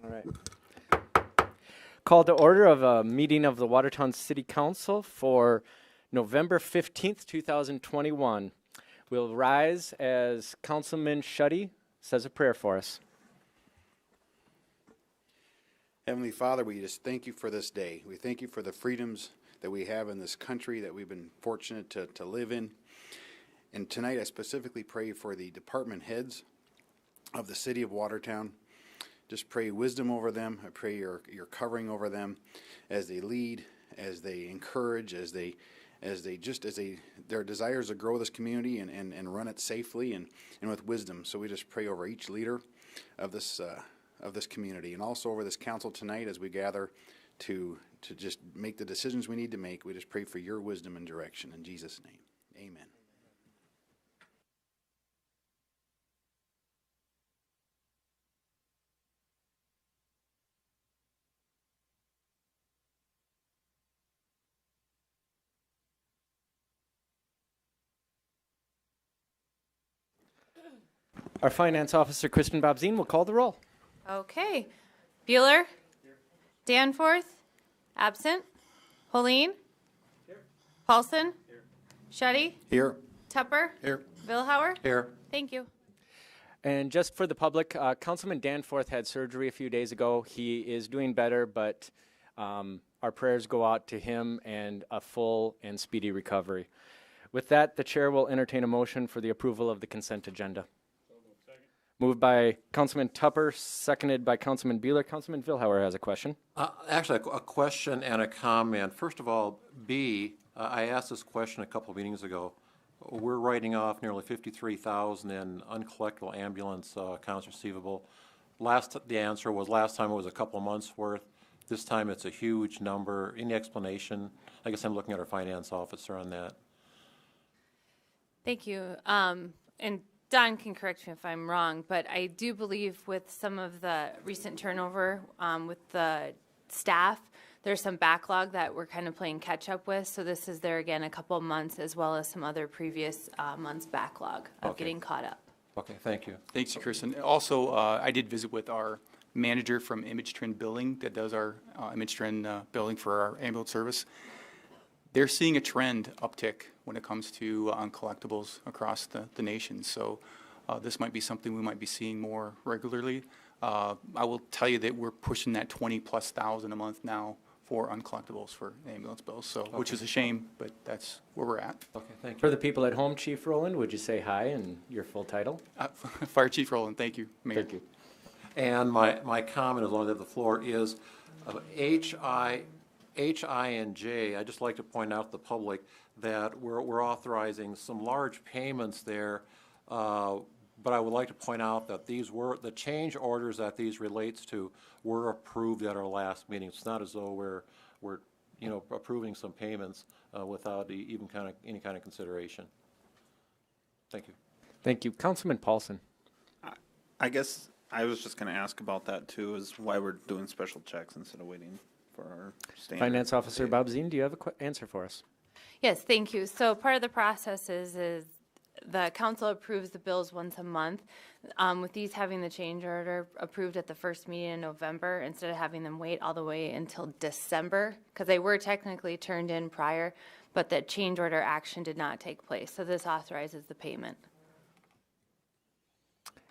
All right. Call to order of a meeting of the Watertown City Council for November 15th, 2021. We'll rise as Councilman Shuddy says a prayer for us. Heavenly Father, we just thank you for this day. We thank you for the freedoms that we have in this country that we've been fortunate to live in. And tonight I specifically pray for the department heads of the city of Watertown. Just pray wisdom over them. I pray your covering over them as they lead, as they encourage, as their desires to grow this community and run it safely and with wisdom. So we just pray over each leader of this community and also over this council tonight as we gather to just make the decisions we need to make. We just pray for your wisdom and direction in Jesus' name. Amen. Our Finance Officer, Kristen Bobzine, will call the roll. Okay. Bueller? Here. Danforth? Absent. Holeen? Here. Paulson? Here. Shuddy? Here. Tupper? Here. Vilhauer? Here. Thank you. And just for the public, Councilman Danforth had surgery a few days ago. He is doing better, but our prayers go out to him and a full and speedy recovery. With that, the chair will entertain a motion for the approval of the consent agenda. Moved by Councilman Tupper, seconded by Councilman Bueller. Councilman Vilhauer has a question. Actually, a question and a comment. First of all, I asked this question a couple of meetings ago. We're writing off nearly $53,000 in uncollectible ambulance accounts receivable. The answer was last time it was a couple of months worth. This time it's a huge number. Any explanation? I guess I'm looking at our finance officer on that. Thank you. And Don can correct me if I'm wrong, but I do believe with some of the recent turnover with the staff, there's some backlog that we're kind of playing catch up with. So this is there again a couple of months as well as some other previous months backlog of getting caught up. Okay, thank you. Thanks, Kristen. Also, I did visit with our manager from Image Trend Billing that does our Image Trend billing for our ambulance service. They're seeing a trend uptick when it comes to uncollectibles across the nation. So this might be something we might be seeing more regularly. I will tell you that we're pushing that 20,000+ a month now for uncollectibles for ambulance bills. So, okay. Which is a shame, but that's where we're at. Okay, thank you. For the people at home, Chief Rowland, would you say hi and your full title? Fire Chief Rowland, thank you, Mayor. Thank you. And my comment, as long as I have the floor, is H-I-N-J. I'd just like to point out to the public that we're authorizing some large payments there, but I would like to point out that these were the change orders that these relates to were approved at our last meeting. It's not as though we're approving some payments without even any kind of consideration. Thank you. Thank you. Councilman Paulson. I guess I was just going to ask about that too, is why we're doing special checks instead of waiting for our standard. Finance Officer Bobzine, do you have an answer for us? Yes, thank you. So part of the process is the council approves the bills once a month. With these having the change order approved at the first meeting in November, instead of having them wait all the way until December, because they were technically turned in prior, but the change order action did not take place. So this authorizes the payment.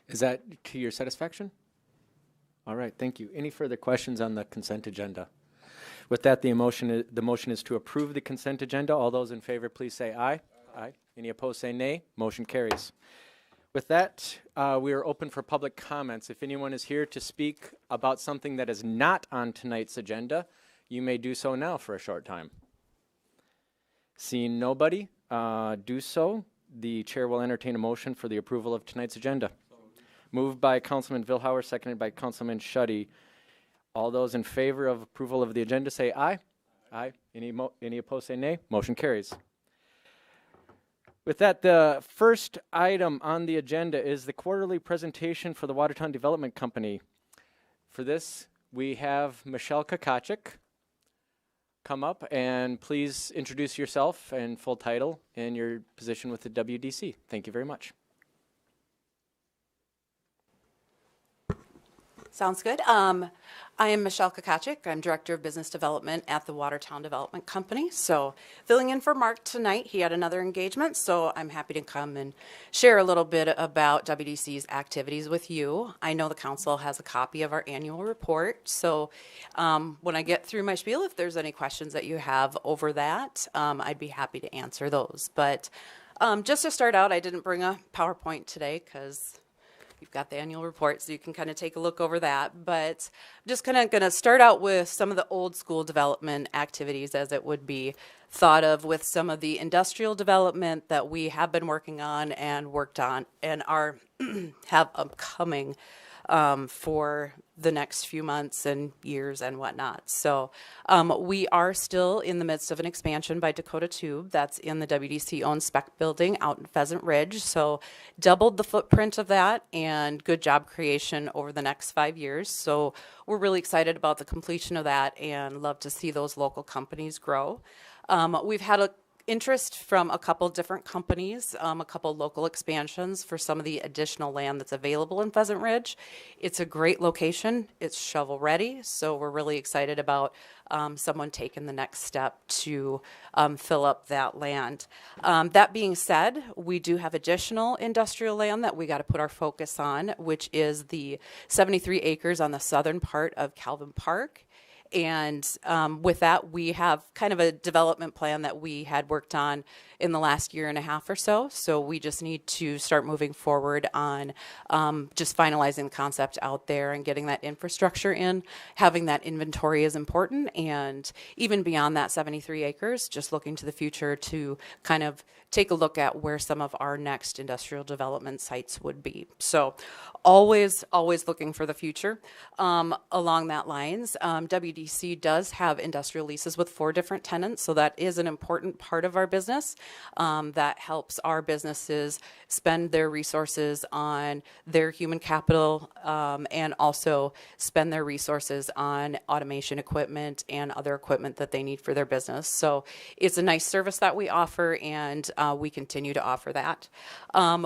Is that to your satisfaction? All right, thank you. Any further questions on the consent agenda? With that, the motion is to approve the consent agenda. All those in favor, please say aye. Aye. Any opposed, say nay. Motion carries. With that, we are open for public comments. If anyone is here to speak about something that is not on tonight's agenda, you may do so now for a short time. Seeing nobody do so, the chair will entertain a motion for the approval of tonight's agenda. Moved by Councilman Vilhauer, seconded by Councilman Shuddy. All those in favor of approval of the agenda say aye. Aye. Any opposed say nay. Motion carries. With that, the first item on the agenda is the quarterly presentation for the Watertown Development Company. For this, we have Michelle Kakachik come up and please introduce yourself and full title and your position with the WDC. Thank you very much. Sounds good. I am Michelle Kakachik. I'm Director of Business Development at the Watertown Development Company. So filling in for Mark tonight, he had another engagement, so I'm happy to come and share a little bit about WDC's activities with you. I know the council has a copy of our annual report, so when I get through my spiel, if there's any questions that you have over that, I'd be happy to answer those. But just to start out, I didn't bring a PowerPoint today because you've got the annual report, so you can kind of take a look over that. But I'm just kind of going to start out with some of the old school development activities as it would be thought of with some of the industrial development that we have been working on and worked on and are have upcoming for the next few months and years and whatnot. So we are still in the midst of an expansion by Dakota Tube that's in the WDC-owned spec building out in Pheasant Ridge. So doubled the footprint of that and good job creation over the next 5 years. So we're really excited about the completion of that and love to see those local companies grow. We've had a interest from a couple different companies, a couple local expansions for some of the additional land that's available in Pheasant Ridge. It's a great location. It's shovel ready, so we're really excited about someone taking the next step to fill up that land. That being said, we do have additional industrial land that we got to put our focus on, which is the 73 acres on the southern part of Calvin Park. And with that, we have kind of a development plan that we had worked on in the last year and a half or so. So we just need to start moving forward on just finalizing the concept out there and getting that infrastructure in. Having that inventory is important. And even beyond that 73 acres, just looking to the future to kind of take a look at where some of our next industrial development sites would be. So always looking for the future. Along that lines, WDC does have industrial leases with 4 different tenants, so that is an important part of our business. That helps our businesses spend their resources on their human capital and also spend their resources on automation equipment and other equipment that they need for their business. So it's a nice service that we offer, and we continue to offer that.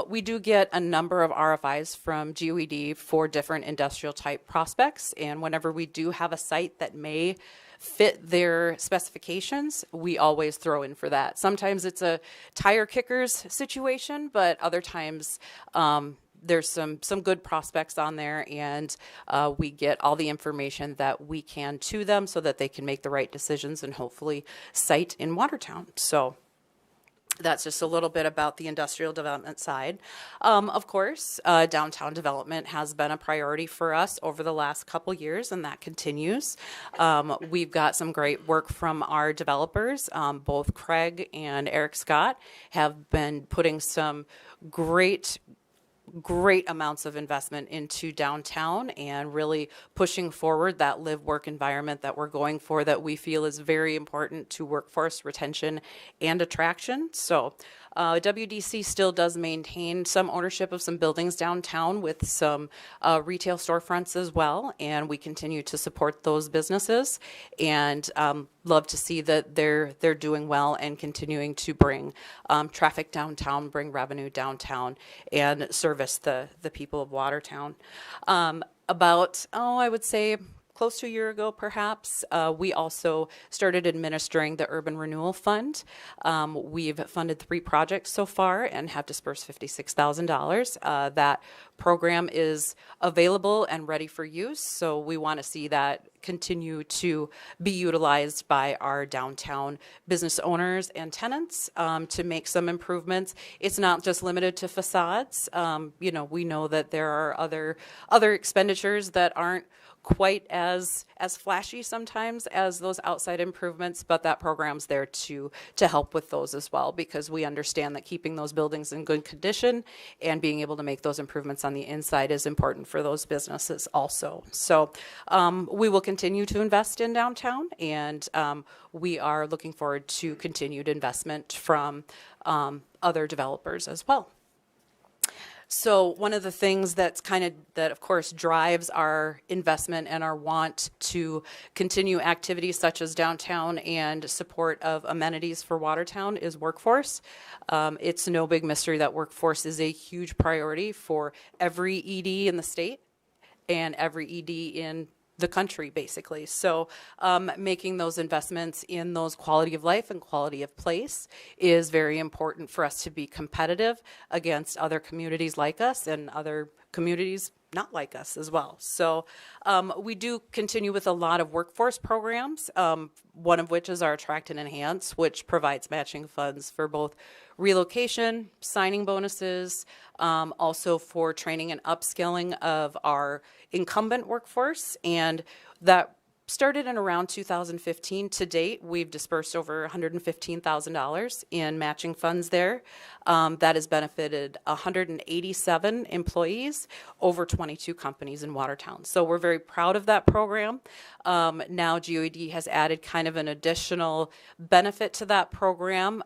We do get a number of RFIs from GOED for different industrial type prospects, and whenever we do have a site that may fit their specifications, we always throw in for that. Sometimes it's a tire kickers situation, but other times there's some good prospects on there, and we get all the information that we can to them so that they can make the right decisions and hopefully site in Watertown. So that's just a little bit about the industrial development side. Of course, downtown development has been a priority for us over the last couple years, and that continues. We've got some great work from our developers. Both Craig and Eric Scott have been putting some great amounts of investment into downtown and really pushing forward that live work environment that we're going for, that we feel is very important to workforce retention and attraction. So WDC still does maintain some ownership of some buildings downtown with some retail storefronts as well, and we continue to support those businesses and love to see that they're doing well and continuing to bring traffic downtown, bring revenue downtown, and service the people of Watertown. I would say close to a year ago, perhaps, we also started administering the Urban Renewal Fund. We've funded 3 projects so far and have dispersed $56,000. That program is available and ready for use, so we want to see that continue to be utilized by our downtown business owners and tenants to make some improvements. It's not just limited to facades. We know that there are other expenditures that aren't quite as flashy sometimes as those outside improvements, but that program's there to help with those as well, because we understand that keeping those buildings in good condition and being able to make those improvements on the inside is important for those businesses also. So we will continue to invest in downtown, and we are looking forward to continued investment from other developers as well. So one of the things that of course drives our investment and our want to continue activities such as downtown and support of amenities for Watertown is workforce. It's no big mystery that workforce is a huge priority for every ED in the state. and every ED in the country, basically. So making those investments in those quality of life and quality of place is very important for us to be competitive against other communities like us and other communities not like us as well. So we do continue with a lot of workforce programs, one of which is our Attract and Enhance, which provides matching funds for both relocation, signing bonuses, also for training and upskilling of our incumbent workforce. And that started in around 2015. To date, we've dispersed over $115,000 in matching funds there. That has benefited 187 employees, over 22 companies in Watertown. So we're very proud of that program. Now GOED has added kind of an additional benefit to that program,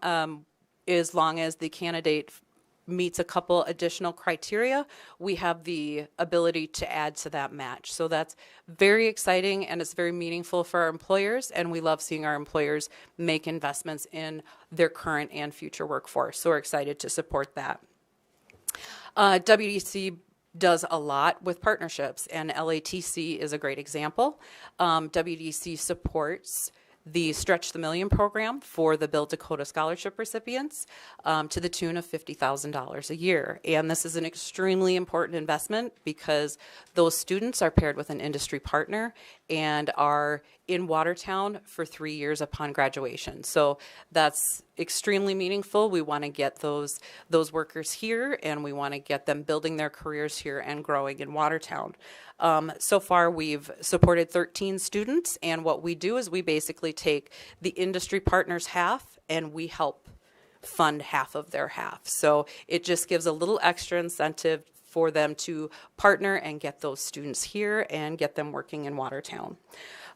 as long as the candidate meets a couple additional criteria, we have the ability to add to that match. So that's very exciting, and it's very meaningful for our employers, and we love seeing our employers make investments in their current and future workforce. So we're excited to support that. WDC does a lot with partnerships, and LATC is a great example. WDC supports the Stretch the Million program for the Build Dakota scholarship recipients to the tune of $50,000 a year. And this is an extremely important investment because those students are paired with an industry partner and are in Watertown for 3 years upon graduation. So that's extremely meaningful. We want to get those workers here, and we want to get them building their careers here and growing in Watertown. So far, we've supported 13 students, and what we do is we basically take the industry partners half, and we help fund half of their half. So it just gives a little extra incentive for them to partner and get those students here and get them working in Watertown.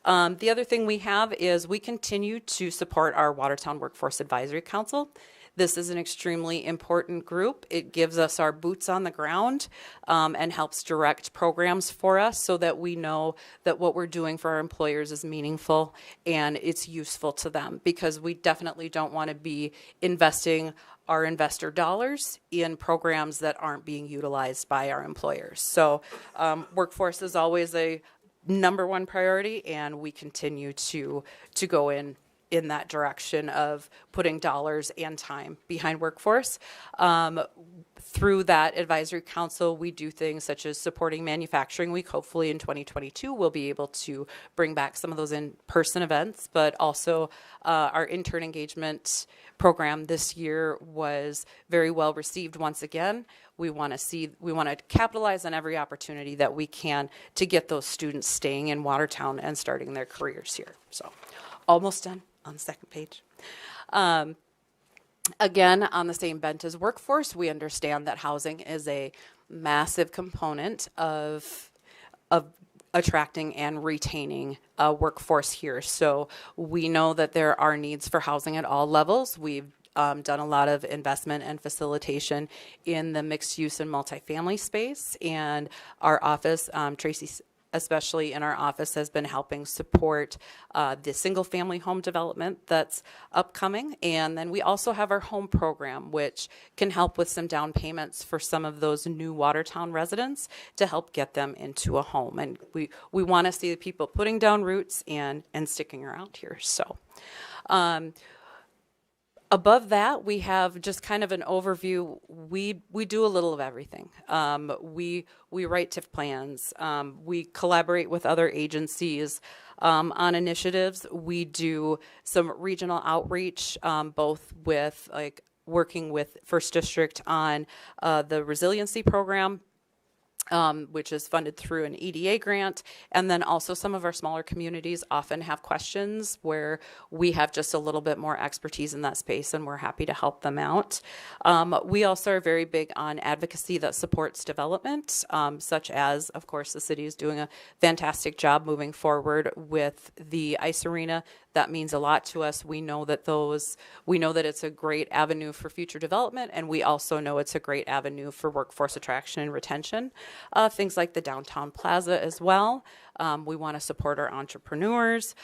The other thing we have is we continue to support our Watertown Workforce Advisory Council. This is an extremely important group. It gives us our boots on the ground and helps direct programs for us so that we know that what we're doing for our employers is meaningful and it's useful to them, because we definitely don't want to be investing our investor dollars in programs that aren't being utilized by our employers. So workforce is always a #1 priority, and we continue to go in that direction of putting dollars and time behind workforce. Through that advisory council, we do things such as supporting Manufacturing Week. Hopefully in 2022, we'll be able to bring back some of those in-person events, but also our intern engagement program this year was very well received once again. We want to capitalize on every opportunity that we can to get those students staying in Watertown and starting their careers here. So almost done on the second page. Again, on the same bent as workforce, we understand that housing is a massive component of attracting and retaining a workforce here. So we know that there are needs for housing at all levels. We've done a lot of investment and facilitation in the mixed use and multifamily space, and our office, Tracy especially in our office, has been helping support the single family home development that's upcoming. And then we also have our home program, which can help with some down payments for some of those new Watertown residents to help get them into a home. And we want to see the people putting down roots and sticking around here. So above that, we have just kind of an overview. We do a little of everything. We write TIF plans. We collaborate with other agencies on initiatives. We do some regional outreach, both with working with First District on the resiliency program, which is funded through an EDA grant. And then also some of our smaller communities often have questions where we have just a little bit more expertise in that space, and we're happy to help them out. We also are very big on advocacy that supports development, such as, of course, the city is doing a fantastic job moving forward with the ice arena. That means a lot to us. We know that it's a great avenue for future development, and we also know it's a great avenue for workforce attraction and retention. Things like the downtown plaza as well. We want to support our entrepreneurs,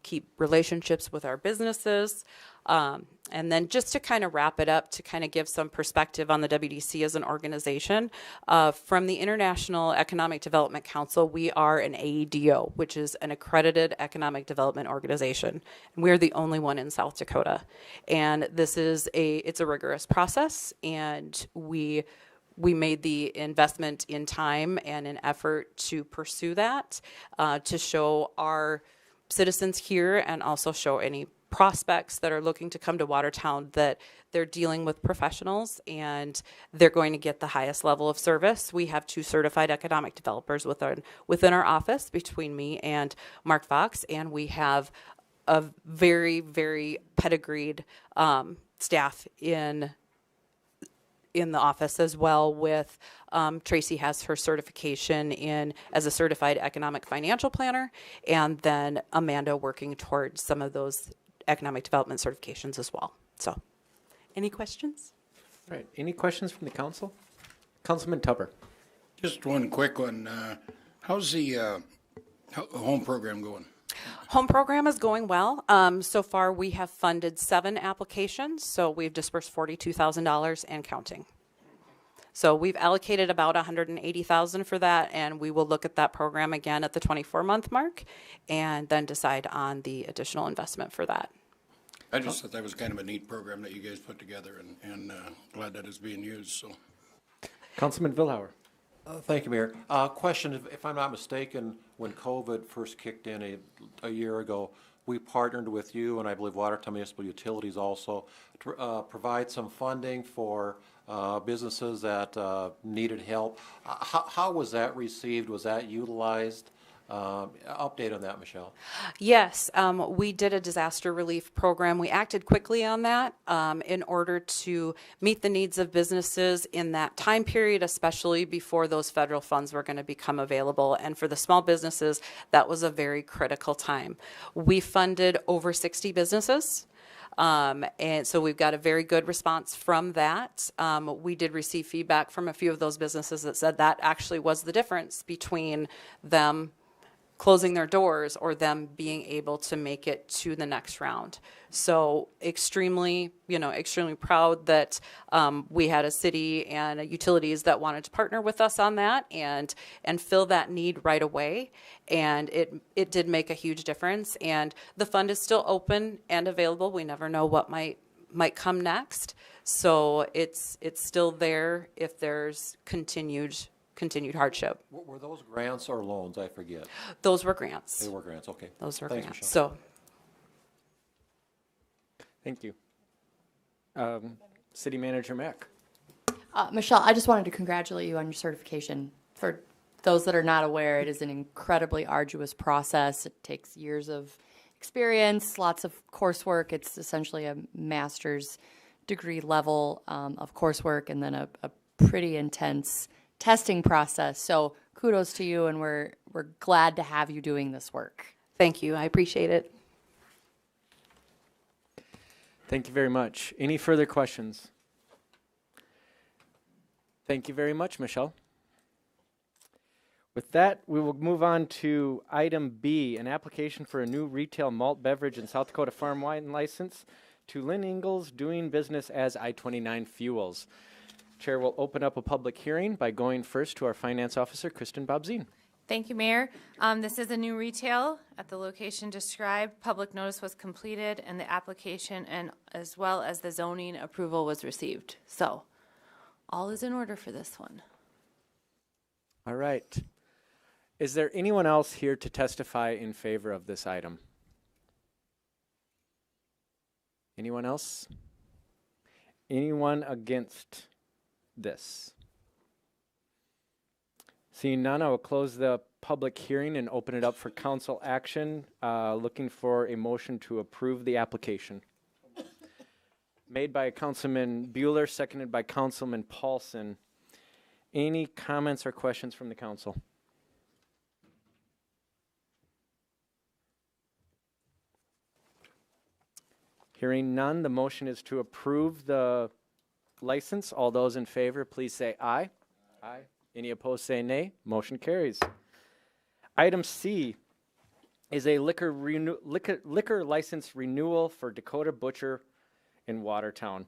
keep relationships with our businesses. And then just to kind of wrap it up, to kind of give some perspective on the WDC as an organization, from the International Economic Development Council, we are an AEDO, which is an accredited economic development organization. And we're the only one in South Dakota. And this is it's a rigorous process, and we made the investment in time and an effort to pursue that, to show our citizens here and also show any prospects that are looking to come to Watertown that they're dealing with professionals and they're going to get the highest level of service. We have 2 certified economic developers within our office between me and Mark Fox, and we have a very, very pedigreed staff in the office as well. With Tracy has her certification as a certified economic financial planner, and then Amanda working towards some of those economic development certifications as well. So, any questions? All right. Any questions from the council? Councilman Tupper. Just one quick one. How's the home program going? Home program is going well. So far, we have funded 7 applications, so we've dispersed $42,000 and counting. So we've allocated about $180,000 for that, and we will look at that program again at the 24-month mark, and then decide on the additional investment for that. I just thought that was kind of a neat program that you guys put together, and glad that it's being used. So, Councilman Vilhauer. Thank you, Mayor. Question, if I'm not mistaken, when COVID first kicked in a year ago, we partnered with you, and I believe Watertown Municipal Utilities also, to provide some funding for businesses that needed help. How was that received? Was that utilized? Update on that, Michelle. Yes, we did a disaster relief program. We acted quickly on that in order to meet the needs of businesses in that time period, especially before those federal funds were going to become available. And for the small businesses, that was a very critical time. We funded over 60 businesses. And so we've got a very good response from that. We did receive feedback from a few of those businesses that said that actually was the difference between them closing their doors or them being able to make it to the next round. So extremely proud that we had a city and utilities that wanted to partner with us on that and fill that need right away. And it did make a huge difference. And the fund is still open and available. We never know what might come next. So it's still there if there's continued hardship. Were those grants or loans? I forget. Those were grants. They were grants, okay. Those were Thanks, grants. Michelle. So, Thank you. City Manager Mack. Michelle, I just wanted to congratulate you on your certification. For those that are not aware, it is an incredibly arduous process. It takes years of experience, lots of coursework. It's essentially a master's degree level of coursework, and then a pretty intense testing process. So kudos to you, and we're glad to have you doing this work. thank you. I appreciate it. Thank you very much. Any further questions? Thank you very much, Michelle. With that, we will move on to item B, an application for a new retail malt beverage and South Dakota farm wine license to Lynn Ingles, doing business as I-29 Fuels. Chair will open up a public hearing by going first to our finance officer, Kristen Bobzien. Thank you, Mayor. This is a new retail at the location described. Public notice was completed, and the application and as well as the zoning approval was received. So all is in order for this one. All right. Is there anyone else here to testify in favor of this item? Anyone else? Anyone against this? Seeing none, I will close the public hearing and open it up for council action. Looking for a motion to approve the application. Made by Councilman Bueller, seconded by Councilman Paulson. Any comments or questions from the council? Hearing none, the motion is to approve the license. All those in favor, please say aye. Aye. Any opposed, say nay. Motion carries. Item C is a liquor license renewal for Dakota Butcher in Watertown.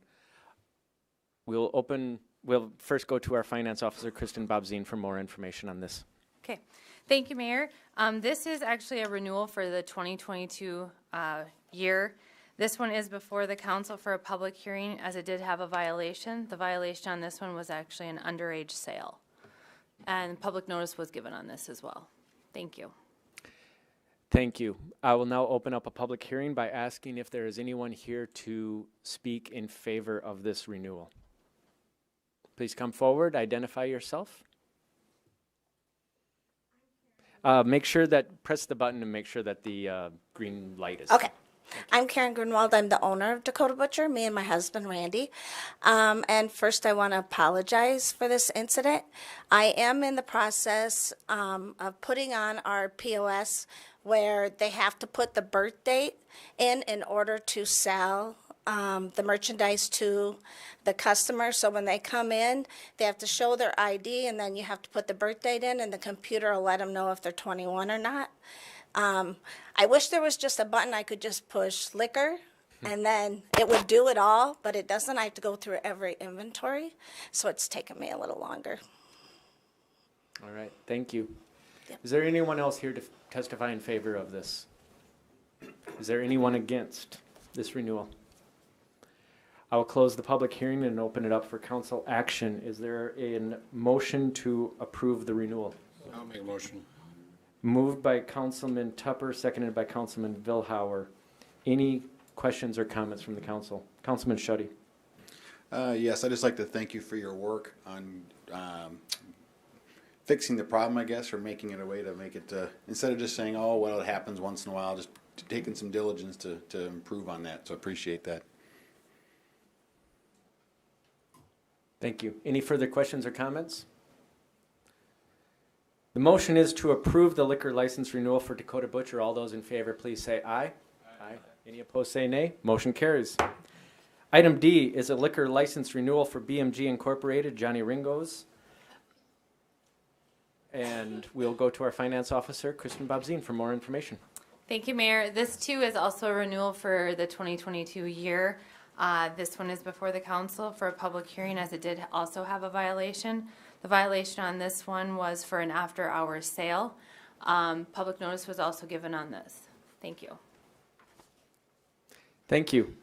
We'll first go to our finance officer, Kristen Bobzine, for more information on this. Okay, thank you, Mayor. This is actually a renewal for the 2022 year. This one is before the council for a public hearing, as it did have a violation. The violation on this one was actually an underage sale. And public notice was given on this as well. Thank you. Thank you. I will now open up a public hearing by asking if there is anyone here to speak in favor of this renewal. Please come forward, identify yourself. Press the button and make sure that the green light is. Okay. I'm Karen Grunwald. I'm the owner of Dakota Butcher, me and my husband, Randy. And first I want to apologize for this incident. I am in the process of putting on our POS where they have to put the birth date in order to sell the merchandise to the customer. So when they come in, they have to show their ID, and then you have to put the birth date in, and the computer will let them know if they're 21 or not. I wish there was just a button I could just push liquor, and then it would do it all, but it doesn't. I have to go through every inventory, so it's taken me a little longer. All right, thank you. Yep. Is there anyone else here to testify in favor of this? Is there anyone against this renewal? I will close the public hearing and open it up for council action. Is there a motion to approve the renewal? I'll make a motion. Moved by Councilman Tupper, seconded by Councilman Vilhauer. Any questions or comments from the council? Councilman Schutte. Yes, I'd just like to thank you for your work on fixing the problem, I guess, or making it a way to make it, instead of just saying, oh, well, it happens once in a while, just taking some diligence to improve on that. So appreciate that. Thank you. Any further questions or comments? The motion is to approve the liquor license renewal for Dakota Butcher. All those in favor, please say aye. Aye. Any opposed, say nay. Motion carries. Item D is a liquor license renewal for BMG Incorporated, Johnny Ringo's. And we'll go to our finance officer, Kristen Bobzine, for more information. Thank you, Mayor. This too is also a renewal for the 2022 year. This one is before the council for a public hearing, as it did also have a violation. The violation on this one was for an after-hours sale. Public notice was also given on this. Thank you. Thank you.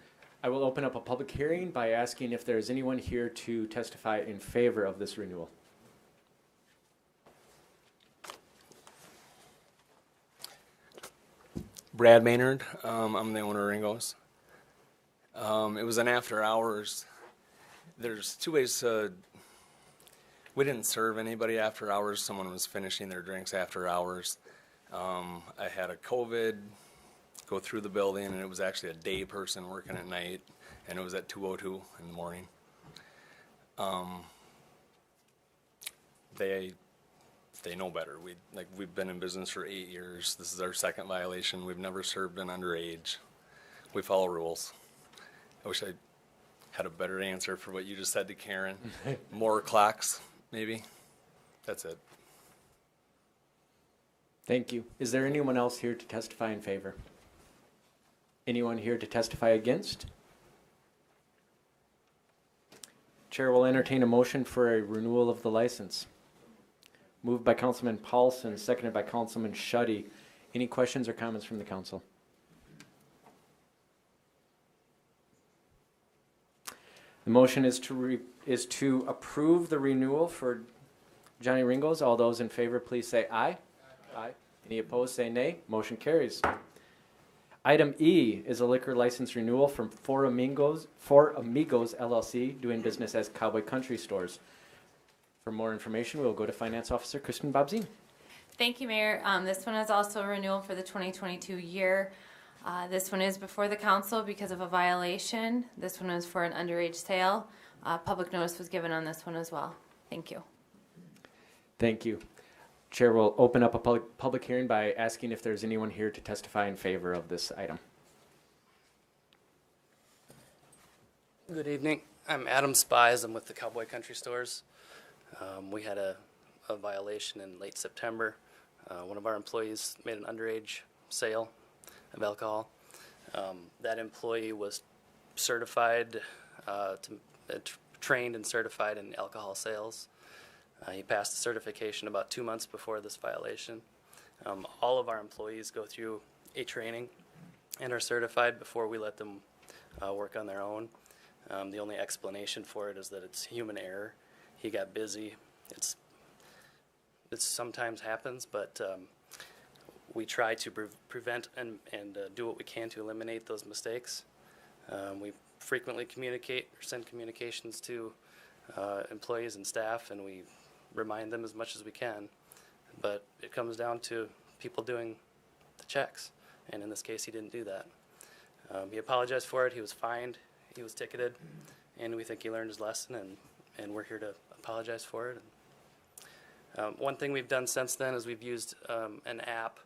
I will open up a public hearing by asking if there is anyone here to testify in favor of this renewal. Brad Maynard. I'm the owner of Ingles. It was an after hours. There's two ways to. We didn't serve anybody after hours. Someone was finishing their drinks after hours. I had a COVID go through the building, and it was actually a day person working at night, and it was at 2:02 in the morning. They know better. We've been in business for 8 years. This is our second violation. We've never served an underage. We follow rules. I wish I had a better answer for what you just said to Karen. More clocks, maybe. That's it. Thank you. Is there anyone else here to testify in favor? Anyone here to testify against? Chair will entertain a motion for a renewal of the license. Moved by Councilman Paulson, seconded by Councilman Schutte. Any questions or comments from the council? The motion is to approve the renewal for Johnny Ringo's. All those in favor, please say aye. Aye. Any opposed, say nay. Motion carries. Item E is a liquor license renewal from Four Amigos LLC, doing business as Cowboy Country Stores. For more information, we'll go to Finance Officer Kristen Bobzine. Thank you, Mayor. This one is also a renewal for the 2022 year. This one is before the council because of a violation. This one is for an underage sale. Public notice was given on this one as well. Thank you. Thank you. Chair will open up a public hearing by asking if there's anyone here to testify in favor of this item. Good evening. I'm Adam Spies. I'm with the Cowboy Country Stores. We had a violation in late September. One of our employees made an underage sale of alcohol. That employee was certified, trained and certified in alcohol sales. He passed the certification about 2 months before this violation. All of our employees go through a training and are certified before we let them work on their own. The only explanation for it is that it's human error. He got busy. It sometimes happens, but we try to prevent and do what we can to eliminate those mistakes. We frequently communicate or send communications to employees and staff, and we remind them as much as we can. But it comes down to people doing the checks, and in this case, he didn't do that. He apologized for it. He was fined. He was ticketed, and we think he learned his lesson, and we're here to apologize for it. One thing we've done since then is we've used an app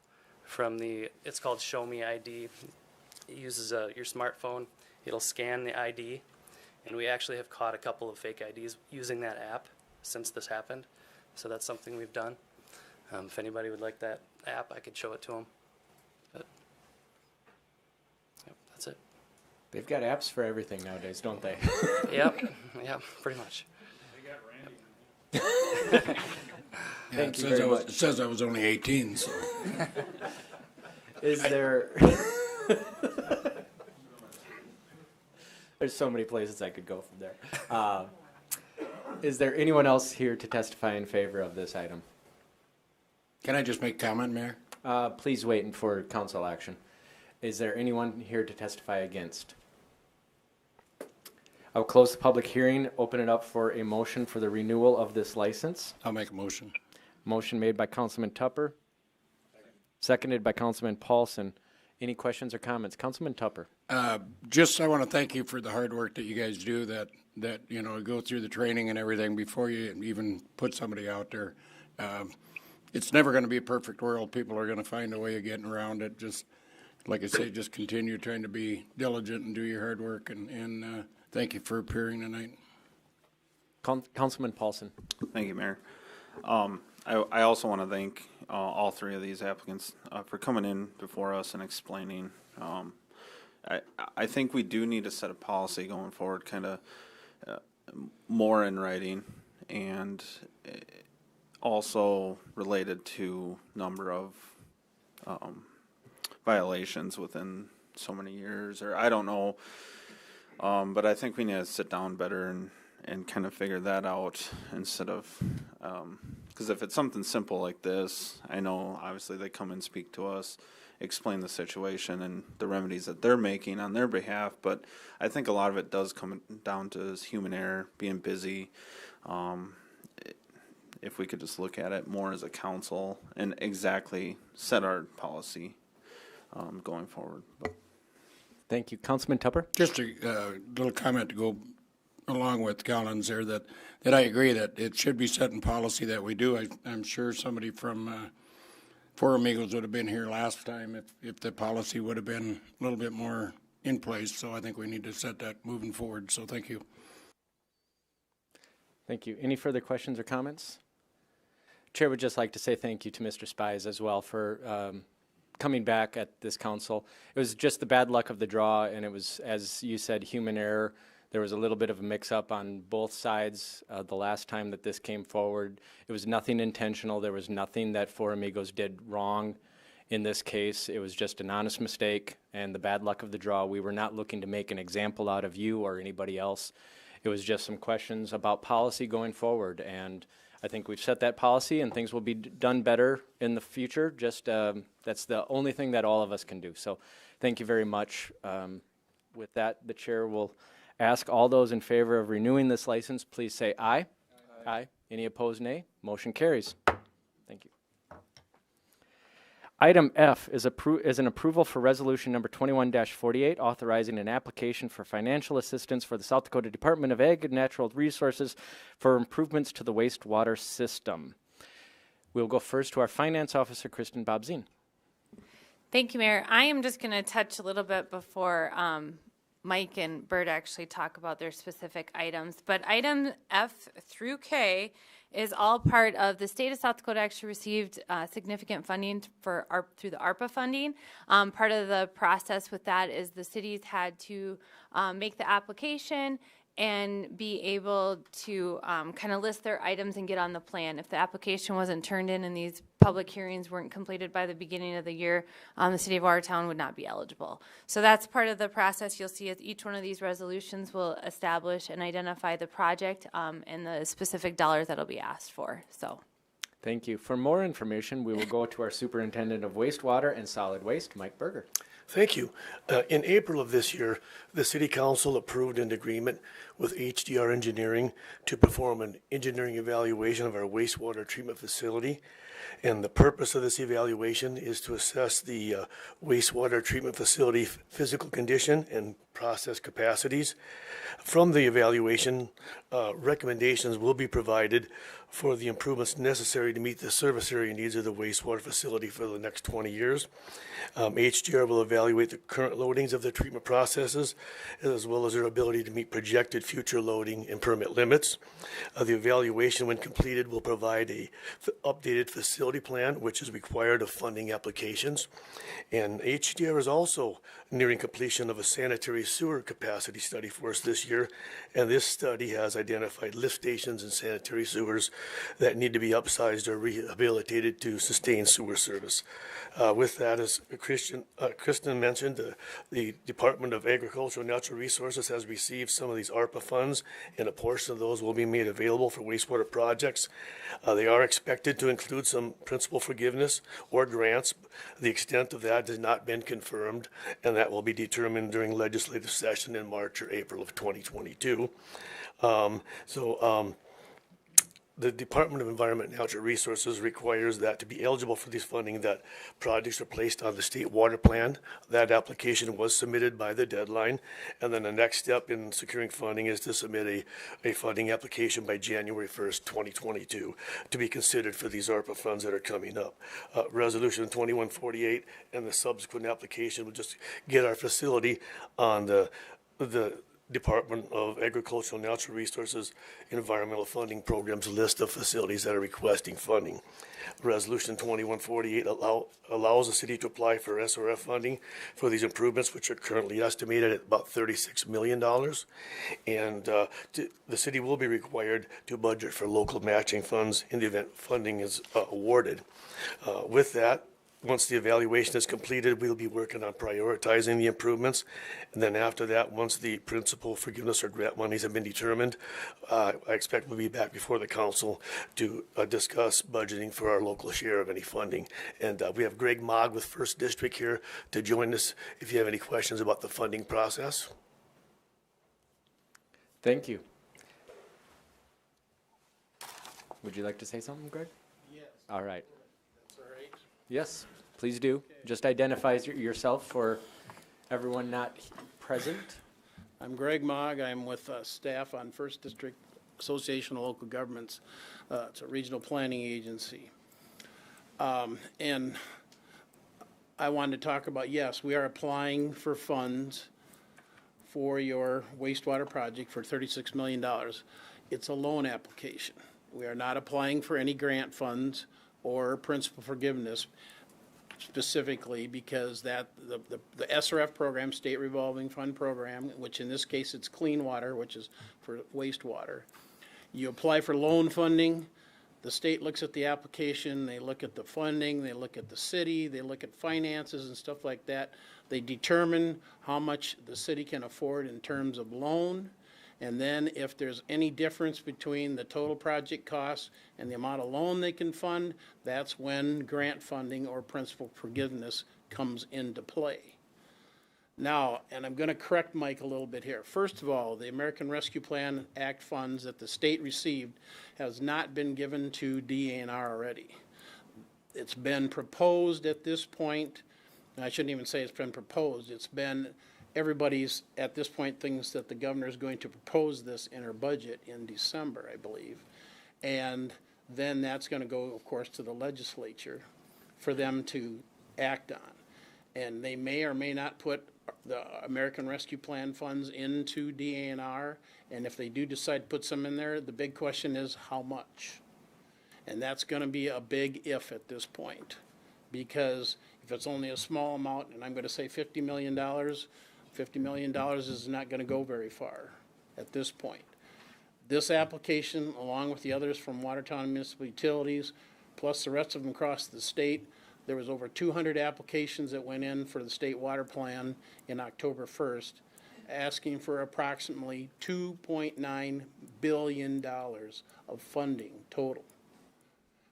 from it's called Show Me ID. It uses your smartphone. It'll scan the ID, and we actually have caught a couple of fake IDs using that app since this happened. So that's something we've done. If anybody would like that app, I could show it to them. But yep, that's it. They've got apps for everything nowadays, don't they? Yep, pretty much. Yeah, Thank you very much. It says I was only 18, so. Is there... There's so many places I could go from there. Is there anyone else here to testify in favor of this item? Can I just make comment, Mayor? Please wait for council action. Is there anyone here to testify against? I'll close the public hearing, open it up for a motion for the renewal of this license. I'll make a motion. Motion made by Councilman Tupper, seconded by Councilman Paulson. Any questions or comments? Councilman Tupper. I want to thank you for the hard work that you guys do, that go through the training and everything before you even put somebody out there. It's never going to be a perfect world. People are going to find a way of getting around it. Just, like I say, just continue trying to be diligent and do your hard work, and thank you for appearing tonight. Councilman Paulson. Thank you, Mayor. I also want to thank all three of these applicants for coming in before us and explaining. I think we do need to set a policy going forward, kind of more in writing, and also related to number of violations within so many years, or I don't know. But I think we need to sit down better and kind of figure that out instead of, because if it's something simple like this, I know obviously they come and speak to us, explain the situation and the remedies that they're making on their behalf, but I think a lot of it does come down to this human error, being busy. If we could just look at it more as a council and exactly set our policy going forward. Thank you. Councilman Tupper? Just a little comment to go along with Collins there, that I agree that it should be set in policy that we do. I'm sure somebody from Four Amigos would have been here last time if the policy would have been a little bit more in place. So I think we need to set that moving forward. So thank you. Thank you. Any further questions or comments? Chair would just like to say thank you to Mr. Spies as well for coming back at this council. It was just the bad luck of the draw, and it was, as you said, human error. There was a little bit of a mix-up on both sides the last time that this came forward. It was nothing intentional. There was nothing that Four Amigos did wrong in this case. It was just an honest mistake and the bad luck of the draw. We were not looking to make an example out of you or anybody else. It was just some questions about policy going forward, and I think we've set that policy and things will be done better in the future. Just that's the only thing that all of us can do. So thank you very much. With that, the chair will ask all those in favor of renewing this license, please say aye. Aye. Any opposed, nay? Motion carries. Thank you. Item F is an approval for resolution number 21-48, authorizing an application for financial assistance for the South Dakota Department of Ag and Natural Resources for improvements to the wastewater system. We'll go first to our finance officer, Kristen Bobzien. Thank you, Mayor. I am just going to touch a little bit before Mike and Bert actually talk about their specific items. But item F through K is all part of the state of South Dakota. Actually received significant funding through the ARPA funding. Part of the process with that is the cities had to make the application and be able to kind of list their items and get on the plan. If the application wasn't turned in and these public hearings weren't completed by the beginning of the year, the city of Watertown would not be eligible. So that's part of the process. You'll see as each one of these resolutions will establish and identify the project and the specific dollars that'll be asked for. So. Thank you. For more information, we will go to our Superintendent of Wastewater and Solid Waste, Mike Berger. Thank you. In April of this year, the City Council approved an agreement with HDR Engineering to perform an engineering evaluation of our wastewater treatment facility. And the purpose of this evaluation is to assess the wastewater treatment facility physical condition and process capacities. From the evaluation, recommendations will be provided for the improvements necessary to meet the service area needs of the wastewater facility for the next 20 years. HDR will evaluate the current loadings of the treatment processes, as well as their ability to meet projected future loading and permit limits. The evaluation, when completed, will provide a updated facility plan, which is required of funding applications. And HDR is also nearing completion of a sanitary sewer capacity study for us this year. And this study has identified lift stations and sanitary sewers that need to be upsized or rehabilitated to sustain sewer service. With that, as Kristen mentioned, the Department of Agriculture and Natural Resources has received some of these ARPA funds, and a portion of those will be made available for wastewater projects. They are expected to include some principal forgiveness or grants. The extent of that has not been confirmed, and that will be determined during legislative session in March or April of 2022. The Department of Environment and Natural Resources requires that to be eligible for this funding, that projects are placed on the state water plan. That application was submitted by the deadline. And then the next step in securing funding is to submit a funding application by January 1st, 2022 to be considered for these ARPA funds that are coming up. Resolution 2148 and the subsequent application will just get our facility on the Department of Agricultural and Natural Resources Environmental Funding Programs list of facilities that are requesting funding. Resolution 2148 allows the city to apply for SRF funding for these improvements, which are currently estimated at about $36 million. And the city will be required to budget for local matching funds in the event funding is awarded. With that, once the evaluation is completed, we'll be working on prioritizing the improvements. And then after that, once the principal forgiveness or grant monies have been determined, I expect we'll be back before the council to discuss budgeting for our local share of any funding. And we have Greg Mogg with First District here to join us if you have any questions about the funding process. Thank you. Would you like to say something, Greg? Yes. All right. That's all right. Yes, please do. Okay. Just identify yourself for everyone not present. I'm Greg Mogg. I'm with staff on First District Association of Local Governments. It's a regional planning agency. And I wanted to talk about, yes, we are applying for funds for your wastewater project for $36 million. It's a loan application. We are not applying for any grant funds or principal forgiveness specifically because that the SRF program, State Revolving Fund Program, which in this case it's clean water, which is for wastewater. You apply for loan funding, the state looks at the application, they look at the funding, they look at the city, they look at finances and stuff like that. They determine how much the city can afford in terms of loan. And then if there's any difference between the total project costs and the amount of loan they can fund, that's when grant funding or principal forgiveness comes into play. Now, and I'm going to correct Mike a little bit here. First of all, the American Rescue Plan Act funds that the state received has not been given to DANR already. It's been proposed at this point, and I shouldn't even say it's been proposed, it's been everybody's, at this point, thinks that the governor is going to propose this in her budget in December, I believe. And then that's going to go, of course, to the legislature for them to act on. And they may or may not put the American Rescue Plan funds into DANR. And if they do decide to put some in there, the big question is how much. And that's going to be a big if at this point, because if it's only a small amount, and I'm going to say $50 million, $50 million is not going to go very far at this point. This application, along with the others from Watertown Municipal Utilities, plus the rest of them across the state, there was over 200 applications that went in for the state water plan in October 1st, asking for approximately $2.9 billion of funding total.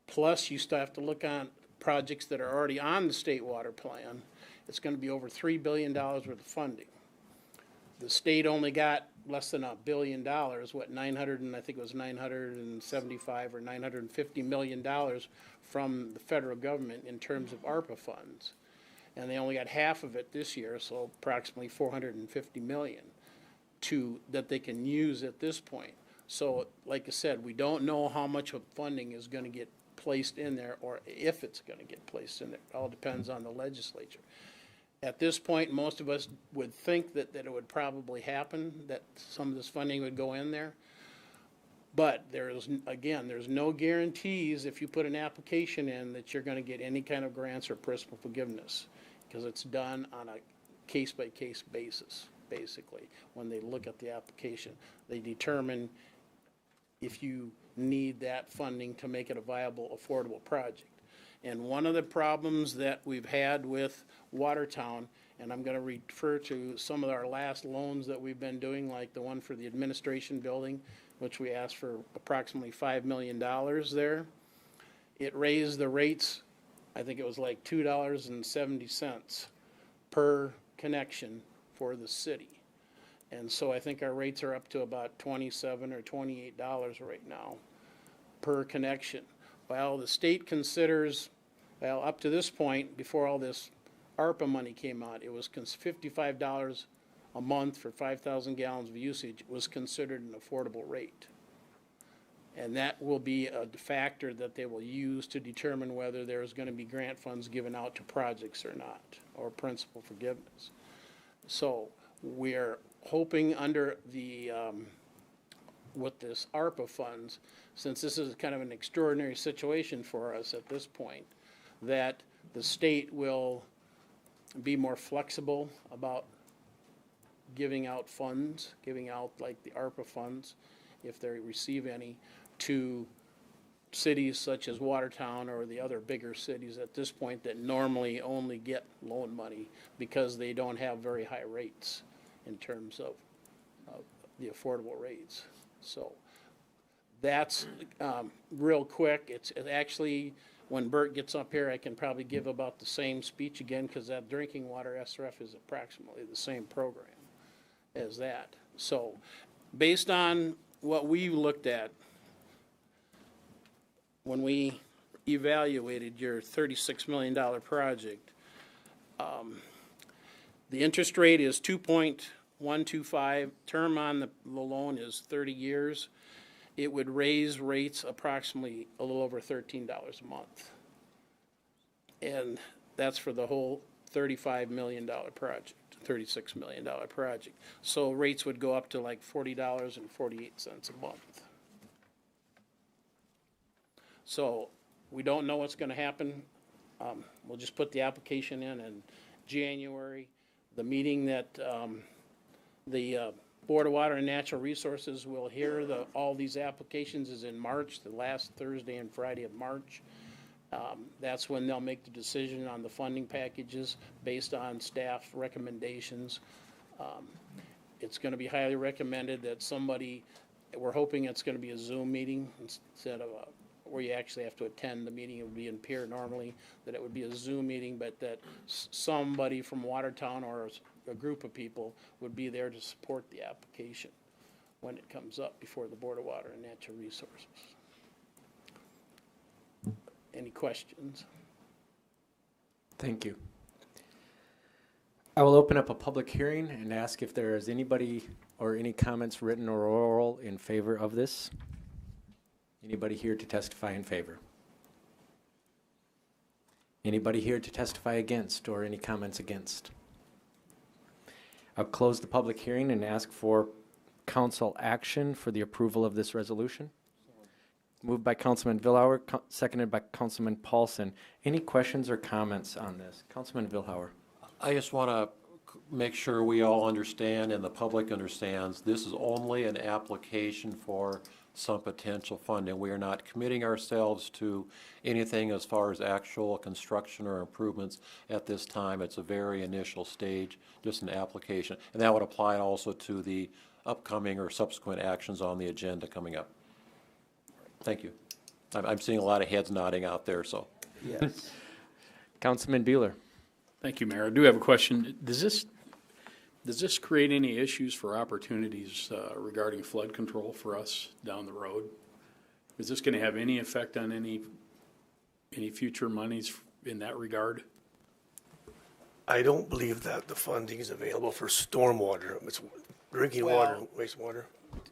Plus, you still have to look on projects that are already on the state water plan. It's going to be over $3 billion worth of funding. The state only got less than $1 billion, what, 900 and I think it was 975 or $950 million from the federal government in terms of ARPA funds. And they only got half of it this year, so approximately $450 million that they can use at this point. So, like I said, we don't know how much of funding is going to get placed in there or if it's going to get placed in there. It all depends on the legislature. At this point, most of us would think that it would probably happen, that some of this funding would go in there. But there's no guarantees if you put an application in that you're going to get any kind of grants or principal forgiveness, because it's done on a case-by-case basis, basically. When they look at the application, they determine if you need that funding to make it a viable, affordable project. And one of the problems that we've had with Watertown, and I'm going to refer to some of our last loans that we've been doing, like the one for the administration building, which we asked for approximately $5 million there. It raised the rates, I think it was like $2.70 per connection for the city. And so I think our rates are up to about $27 or $28 right now per connection. Well, the state considers, well, up to this point, before all this ARPA money came out, it was $55 a month for 5,000 gallons of usage was considered an affordable rate. And that will be a factor that they will use to determine whether there's going to be grant funds given out to projects or not, or principal forgiveness. So we're hoping under the, with this ARPA funds, since this is kind of an extraordinary situation for us at this point, that the state will be more flexible about giving out funds, giving out like the ARPA funds, if they receive any, to cities such as Watertown or the other bigger cities at this point that normally only get loan money because they don't have very high rates in terms of the affordable rates. So that's real quick. It's actually, when Bert gets up here, I can probably give about the same speech again, because that drinking water SRF is approximately the same program as that. So based on what we looked at when we evaluated your $36 million project, the interest rate is 2.125. Term on the loan is 30 years. It would raise rates approximately a little over $13 a month. And that's for the whole $35 million project, $36 million project. So rates would go up to like $40.48 a month. So we don't know what's going to happen. We'll just put the application in January. The meeting that the Board of Water and Natural Resources will hear all these applications is in March, the last Thursday and Friday of March. That's when they'll make the decision on the funding packages based on staff recommendations. It's going to be highly recommended that somebody, we're hoping it's going to be a Zoom meeting instead of where you actually have to attend the meeting. It would be in Pier normally, that it would be a Zoom meeting, but that somebody from Watertown or a group of people would be there to support the application when it comes up before the Board of Water and Natural Resources. Any questions? Thank you. I will open up a public hearing and ask if there is anybody or any comments written or oral in favor of this. Anybody here to testify in favor? Anybody here to testify against or any comments against? I'll close the public hearing and ask for council action for the approval of this resolution. Moved by Councilman Vilhauer, seconded by Councilman Paulson. Any questions or comments on this? Councilman Vilhauer. I just want to make sure we all understand and the public understands, this is only an application for some potential funding. We are not committing ourselves to anything as far as actual construction or improvements at this time. It's a very initial stage, just an application. And that would apply also to the upcoming or subsequent actions on the agenda coming up. Thank you. I'm seeing a lot of heads nodding out there, so. Yes. Councilman Bueller. Thank you, Mayor. I do have a question. Does this create any issues for opportunities regarding flood control for us down the road? Is this going to have any effect on any future monies in that regard? I don't believe that the funding is available for stormwater. It's drinking water, wastewater.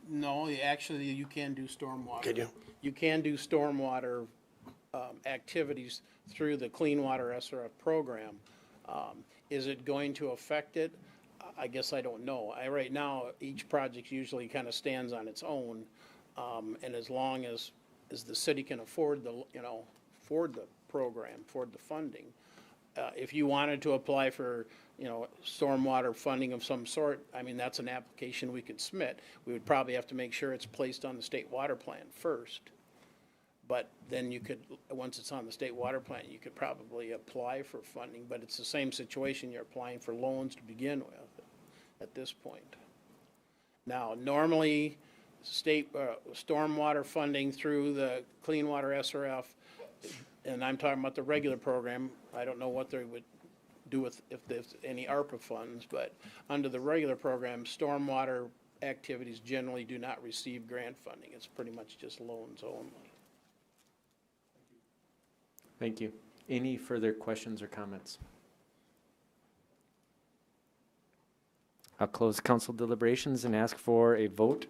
No, actually, you can do stormwater. Can you? You can do stormwater activities through the Clean Water SRF program. Is it going to affect it? I guess I don't know. Right now, each project usually kind of stands on its own, and as long as the city can afford the program, afford the funding. If you wanted to apply for, stormwater funding of some sort, I mean, that's an application we could submit. We would probably have to make sure it's placed on the state water plan first. But then you could, once it's on the state water plan, you could probably apply for funding, but it's the same situation. You're applying for loans to begin with at this point. Now, normally, state stormwater funding through the Clean Water SRF, and I'm talking about the regular program. I don't know what they would do with if there's any ARPA funds, but under the regular program, stormwater activities generally do not receive grant funding. It's pretty much just loans only. Thank you. Any further questions or comments? I'll close council deliberations and ask for a vote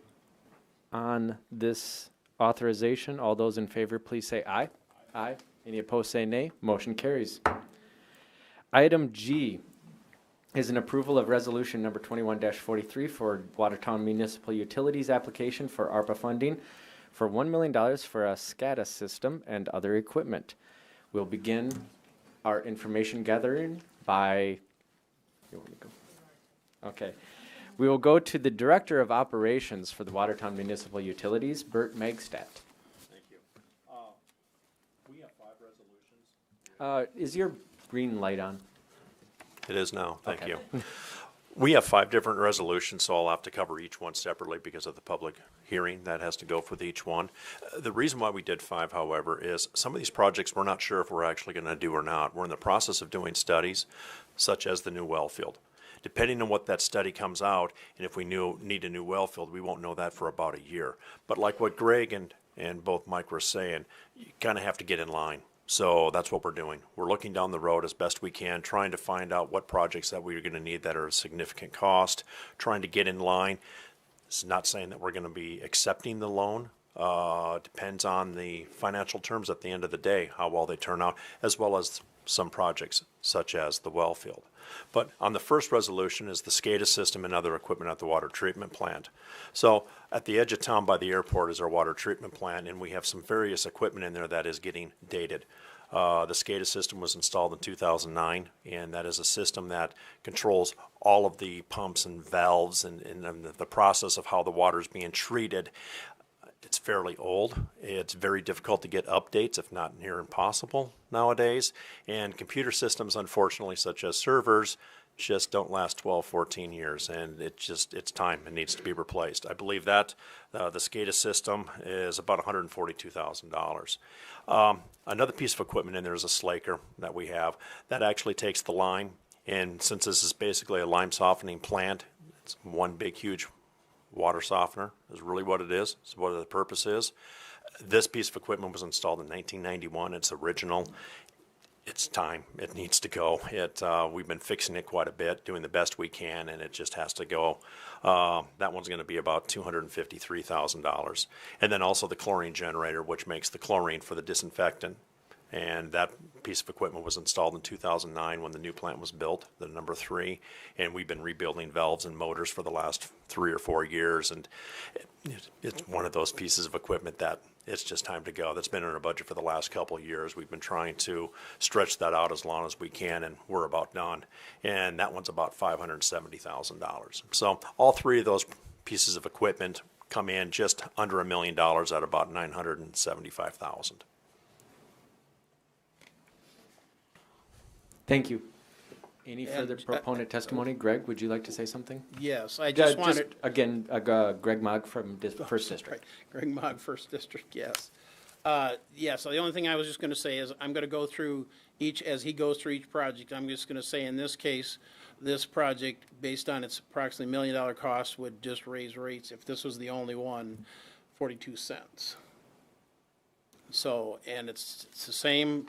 on this authorization. All those in favor, please say aye. Aye. Any opposed, say nay. Motion carries. Item G is an approval of resolution number 21-43 for Watertown Municipal Utilities application for ARPA funding for $1 million for a SCADA system and other equipment. We'll begin our information gathering by, you want me to go? Okay. We will go to the Director of Operations for the Watertown Municipal Utilities, Bert Magstadt. Thank you. We have 5 resolutions. Is your green light on? It is now. Thank Okay. you. We have 5 different resolutions, so I'll have to cover each one separately because of the public hearing that has to go for each one. The reason why we did 5, however, is some of these projects we're not sure if we're actually going to do or not. We're in the process of doing studies, such as the new well field. Depending on what that study comes out, and if we need a new well field, we won't know that for about a year. But like what Greg and both Mike were saying, you kind of have to get in line. So that's what we're doing. We're looking down the road as best we can, trying to find out what projects that we're going to need that are a significant cost, trying to get in line. It's not saying that we're going to be accepting the loan. Depends on the financial terms at the end of the day, how well they turn out, as well as some projects such as the well field. But on the first resolution is the SCADA system and other equipment at the water treatment plant. So at the edge of town by the airport is our water treatment plant, and we have some various equipment in there that is getting dated. The SCADA system was installed in 2009, and that is a system that controls all of the pumps and valves and the process of how the water is being treated. It's fairly old. It's very difficult to get updates, if not near impossible nowadays. And computer systems, unfortunately, such as servers, just don't last 12, 14 years. And it's time. It needs to be replaced. I believe that the SCADA system is about $142,000. Another piece of equipment in there is a slaker that we have that actually takes the lime. And since this is basically a lime softening plant, it's one big, huge water softener is really what it is. It's what the purpose is. This piece of equipment was installed in 1991. It's original. It's time. It needs to go. We've been fixing it quite a bit, doing the best we can, and it just has to go. That one's going to be about $253,000. And then also the chlorine generator, which makes the chlorine for the disinfectant. And that piece of equipment was installed in 2009 when the new plant was built, the number 3. And we've been rebuilding valves and motors for the last 3 or 4 years. And it's one of those pieces of equipment that it's just time to go. That's been in our budget for the last couple of years. We've been trying to stretch that out as long as we can, and we're about done. And that one's about $570,000. So all three of those pieces of equipment come in just under $1 million at about $975,000. Thank you. Any further proponent testimony? Greg, would you like to say something? Yes, I just wanted. Again, Greg Mogg from First District. Greg Mogg, First District, yes. Yeah, so the only thing I was just going to say is I'm going to go through each, as he goes through each project, I'm just going to say in this case, this project, based on its approximately $1 million cost, would just raise rates, if this was the only one, 42 cents. So, and it's the same,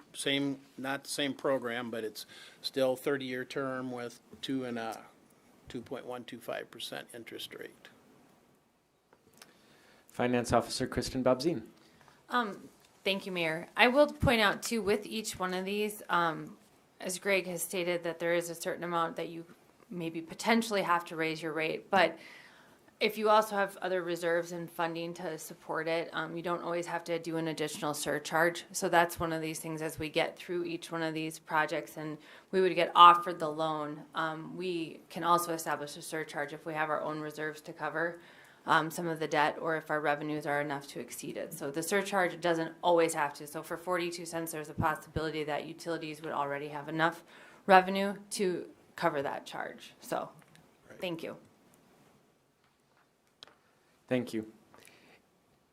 not the same program, but it's still 30-year term with 2.125% interest rate. Finance Officer Kristen Bobzien. Thank you, Mayor. I will point out too, with each one of these, as Greg has stated, that there is a certain amount that you maybe potentially have to raise your rate, but if you also have other reserves and funding to support it, you don't always have to do an additional surcharge. So that's one of these things as we get through each one of these projects and we would get offered the loan, we can also establish a surcharge if we have our own reserves to cover some of the debt or if our revenues are enough to exceed it. So the surcharge doesn't always have to. So for 42 cents, there's a possibility that utilities would already have enough revenue to cover that charge. So thank you. Thank you.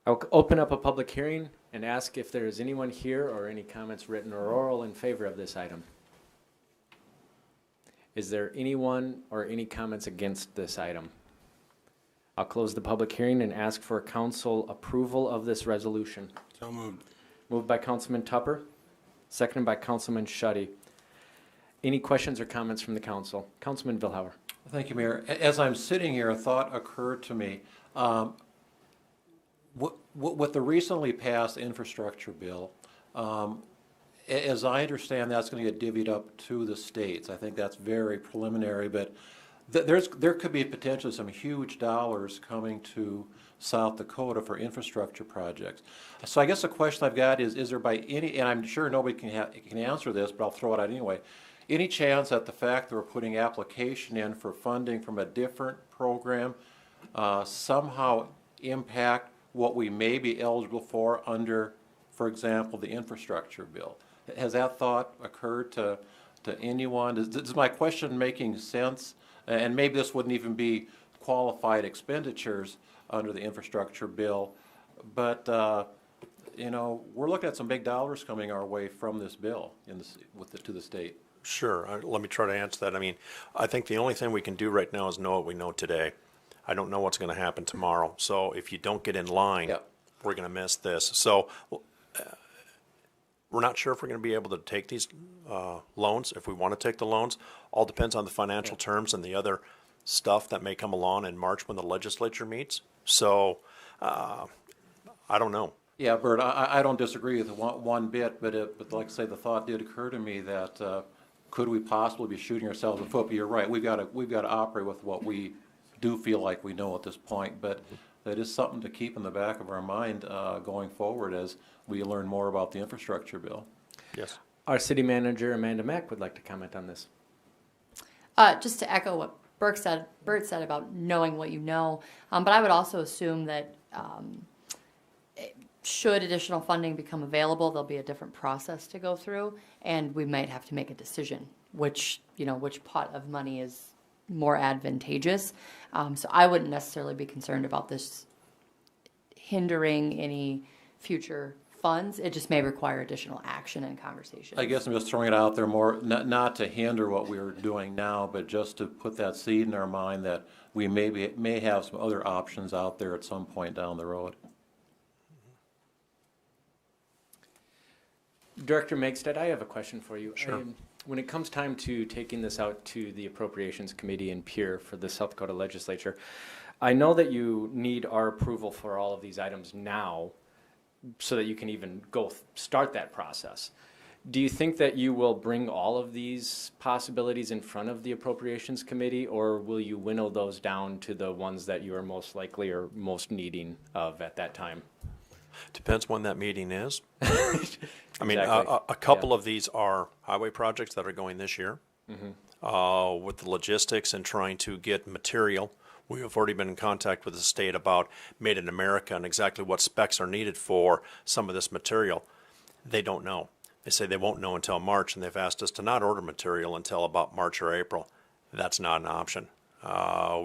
I'll open up a public hearing and ask if there is anyone here or any comments written or oral in favor of this item. Is there anyone or any comments against this item? I'll close the public hearing and ask for council approval of this resolution. So moved. Moved by Councilman Tupper, seconded by Councilman Schutte. Any questions or comments from the council? Councilman Vilhauer. Thank you, Mayor. As I'm sitting here, a thought occurred to me. With the recently passed infrastructure bill, as I understand, that's going to get divvied up to the states. I think that's very preliminary, but there could be potentially some huge dollars coming to South Dakota for infrastructure projects. So I guess the question I've got is there by any, and I'm sure nobody can answer this, but I'll throw it out anyway, any chance that the fact that we're putting application in for funding from a different program somehow impact what we may be eligible for under, for example, the infrastructure bill? Has that thought occurred to anyone? Is my question making sense? And maybe this wouldn't even be qualified expenditures under the infrastructure bill, but you know, we're looking at some big dollars coming our way from this bill to the state. Sure. Let me try to answer that. I mean, I think the only thing we can do right now is know what we know today. I don't know what's going to happen tomorrow. So if you don't get in line, yep, we're going to miss this. So we're not sure if we're going to be able to take these loans, if we want to take the loans. All depends on the financial terms and the other stuff that may come along in March when the legislature meets. So I don't know. Yeah, Bert, I don't disagree with one bit, but like I say, the thought did occur to me that could we possibly be shooting ourselves in the foot? But you're right, we've got to operate with what we do feel like we know at this point, but that is something to keep in the back of our mind going forward as we learn more about the infrastructure bill. Yes. Our city manager, Amanda Mack, would like to comment on this. Just to echo what Bert said about knowing what you know, but I would also assume that should additional funding become available, there'll be a different process to go through, and we might have to make a decision which pot of money is more advantageous. So I wouldn't necessarily be concerned about this hindering any future funds. It just may require additional action and conversation. I guess I'm just throwing it out there more, not to hinder what we're doing now, but just to put that seed in our mind that we may have some other options out there at some point down the road. Director Megstead, I have a question for you. Sure. When it comes time to taking this out to the Appropriations Committee in Pierre for the South Dakota Legislature, I know that you need our approval for all of these items now so that you can even start that process. Do you think that you will bring all of these possibilities in front of the Appropriations Committee, or will you winnow those down to the ones that you are most likely or most needing of at that time? Depends when that meeting is. I mean, Exactly. a couple of these are highway projects that are going this year. With the logistics and trying to get material, we have already been in contact with the state about Made in America and exactly what specs are needed for some of this material. They don't know. They say they won't know until March, and they've asked us to not order material until about March or April. That's not an option.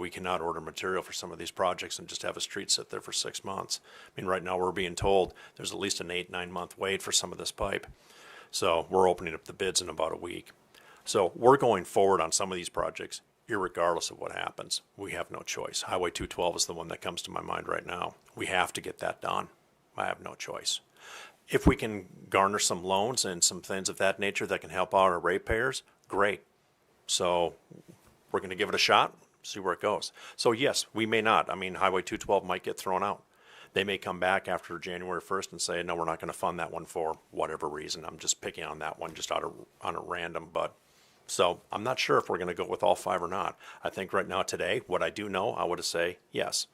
We cannot order material for some of these projects and just have a street sit there for 6 months. I mean, right now we're being told there's at least an 8-9 month wait for some of this pipe. So we're opening up the bids in about a week. So we're going forward on some of these projects, irregardless of what happens. We have no choice. Highway 212 is the one that comes to my mind right now. We have to get that done. I have no choice. If we can garner some loans and some things of that nature that can help out our ratepayers, great. So we're going to give it a shot, see where it goes. So yes, we may not. I mean, Highway 212 might get thrown out. They may come back after January 1st and say, no, we're not going to fund that one for whatever reason. I'm just picking on that one just on a random, but so I'm not sure if we're going to go with all 5 or not. I think right now today, what I do know, I would say yes,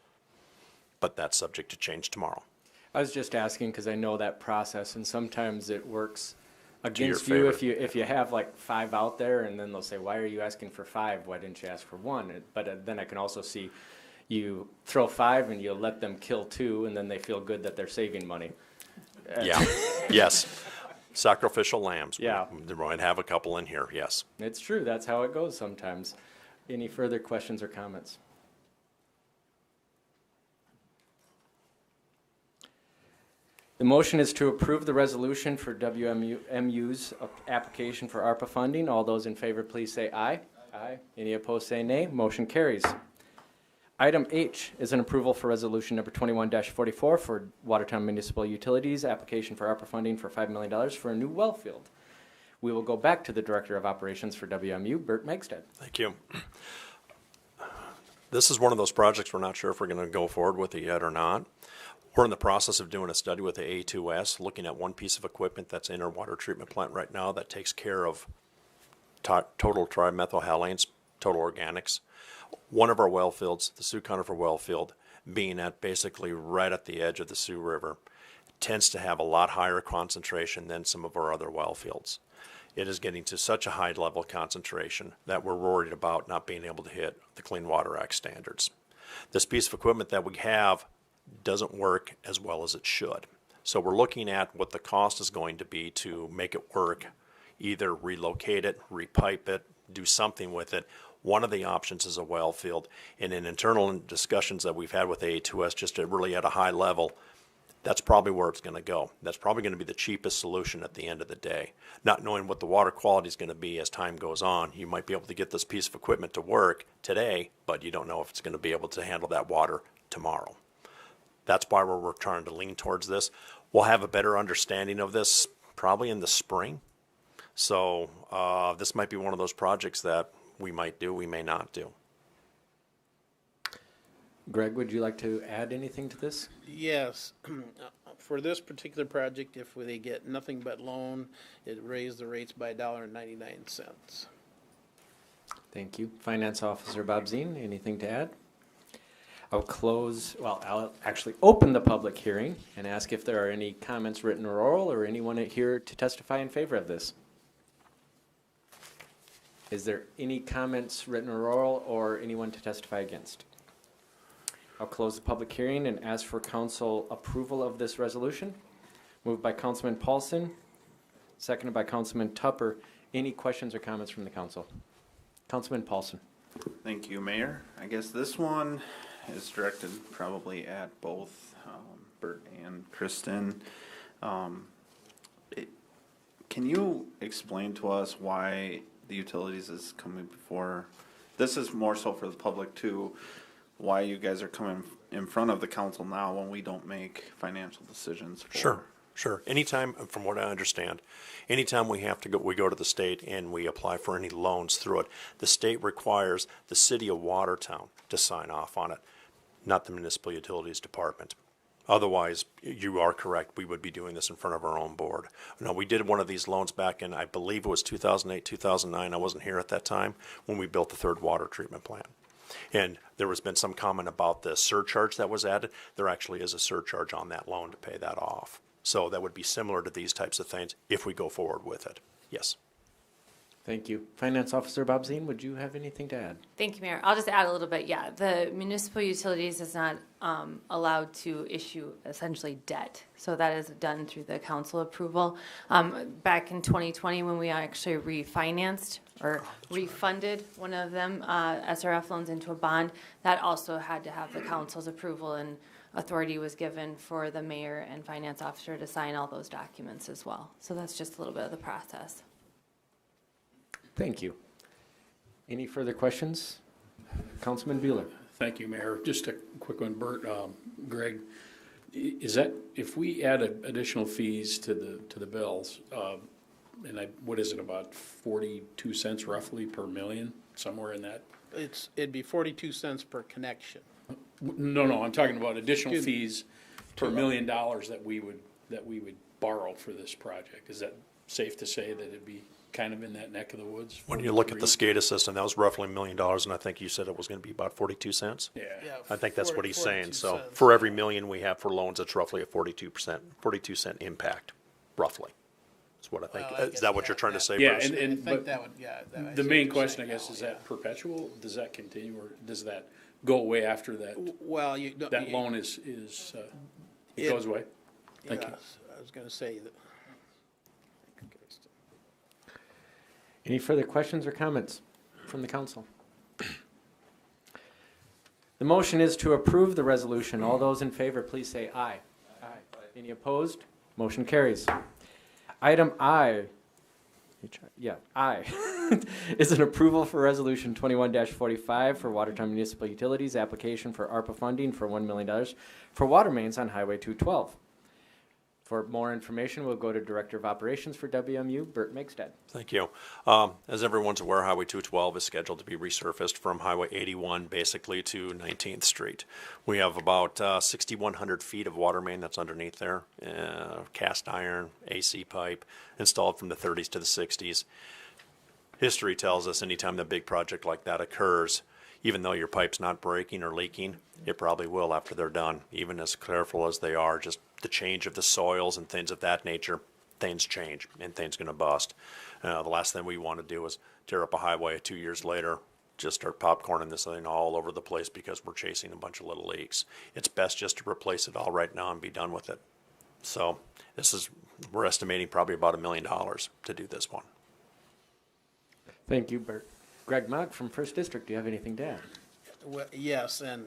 but that's subject to change tomorrow. I was just asking because I know that process, and sometimes it works your against you favor. if you have like 5 out there, and then they'll say, "Why are you asking for 5? Why didn't you ask for 1?" But then I can also see you throw 5 and you let them kill 2, and then they feel good that they're saving money. Yeah. Yes. Sacrificial lambs. Yeah. We might have a couple in here. Yes. It's true. That's how it goes sometimes. Any further questions or comments? The motion is to approve the resolution for WMU's application for ARPA funding. All those in favor, please say aye. Aye. Any opposed, say nay. Motion carries. Item H is an approval for resolution number 21-44 for Watertown Municipal Utilities, application for ARPA funding for $5 million for a new well field. We will go back to the Director of Operations for WMU, Bert Megstad. Thank you. This is one of those projects we're not sure if we're going to go forward with it yet or not. We're in the process of doing a study with the A2S, looking at one piece of equipment that's in our water treatment plant right now that takes care of total trimethylhalanes, total organics. One of our well fields, the Sioux Conifer well field, being at basically right at the edge of the Sioux River, tends to have a lot higher concentration than some of our other well fields. It is getting to such a high level concentration that we're worried about not being able to hit the Clean Water Act standards. This piece of equipment that we have doesn't work as well as it should. So we're looking at what the cost is going to be to make it work, either relocate it, repipe it, do something with it. One of the options is a well field. And in internal discussions that we've had with A2S, just really at a high level, that's probably where it's going to go. That's probably going to be the cheapest solution at the end of the day. Not knowing what the water quality is going to be as time goes on, you might be able to get this piece of equipment to work today, but you don't know if it's going to be able to handle that water tomorrow. That's why we're trying to lean towards this. We'll have a better understanding of this probably in the spring. So this might be one of those projects that we might do, we may not do. Greg, would you like to add anything to this? Yes. For this particular project, if they get nothing but loan, it raised the rates by $1.99. Thank you. Finance Officer Bob Zine, anything to add? I'll actually open the public hearing and ask if there are any comments, written or oral, or anyone here to testify in favor of this. Is there any comments, written or oral, or anyone to testify against? I'll close the public hearing and ask for council approval of this resolution. Moved by Councilman Paulson, seconded by Councilman Tupper. Any questions or comments from the council? Councilman Paulson. Thank you, Mayor. I guess this one is directed probably at both Bert and Kristen. Can you explain to us why the utilities is coming before? This is more so for the public too. Why you guys are coming in front of the council now when we don't make financial decisions? Sure. Anytime, from what I understand, anytime we go to the state and we apply for any loans through it, the state requires the city of Watertown to sign off on it, not the municipal utilities department. Otherwise, you are correct, we would be doing this in front of our own board. Now, we did one of these loans back in, I believe it was 2008, 2009, I wasn't here at that time, when we built the third water treatment plant. And there has been some comment about the surcharge that was added. There actually is a surcharge on that loan to pay that off. So that would be similar to these types of things if we go forward with it. Yes. Thank you. Finance Officer Bob Zine, would you have anything to add? Thank you, Mayor. I'll just add a little bit. Yeah, the municipal utilities is not allowed to issue essentially debt. So that is done through the council approval. Back in 2020, when we actually refinanced or refunded one of them, SRF loans into a bond, that also had to have the council's approval, and authority was given for the mayor and finance officer to sign all those documents as well. So that's just a little bit of the process. Thank you. Any further questions? Councilman Bueller. Thank you, Mayor. Just a quick one, Bert, Greg. Is that, if we add additional fees to the bills, and what is it, about 42 cents roughly per million, somewhere in that? It'd be 42 cents per connection. No, I'm talking about additional fees per $1 million that we would borrow for this project. Is that safe to say that it'd be kind of in that neck of the woods? When you look at the SCADA system, that was roughly $1 million, and I think you said it was going to be about 42 cents. Yeah. I think that's what he's saying. So cents. for every million we have for loans, it's roughly a 42 cent impact, roughly. That's what I think. Well, I Is guess, that what you're trying to say, Yeah, Bruce? but that would, yeah. the main question, I guess, is that perpetual? Does that continue, or does that go away after that? Well, That loan is it goes away? Thank you. I was going to say that. Any further questions or comments from the council? The motion is to approve the resolution. All those in favor, please say aye. Aye. Any opposed? Motion carries. Item I, is an approval for Resolution 21-45 for Watertown Municipal Utilities application for ARPA funding for $1 million for water mains on Highway 212. For more information, we'll go to Director of Operations for WMU, Bert Megstad. Thank you. As everyone's aware, Highway 212 is scheduled to be resurfaced from Highway 81 basically to 19th Street. We have about 6,100 feet of water main that's underneath there, cast iron, AC pipe, installed from the 30s to the 60s. History tells us anytime a big project like that occurs, even though your pipe's not breaking or leaking, it probably will after they're done. Even as careful as they are, just the change of the soils and things of that nature, things change and things going to bust. The last thing we want to do is tear up a highway 2 years later, just start popcorning this thing all over the place because we're chasing a bunch of little leaks. It's best just to replace it all right now and be done with it. So we're estimating probably about $1 million to do this one. Thank you, Bert. Greg Mugg from First District, do you have anything to add? Well, yes, and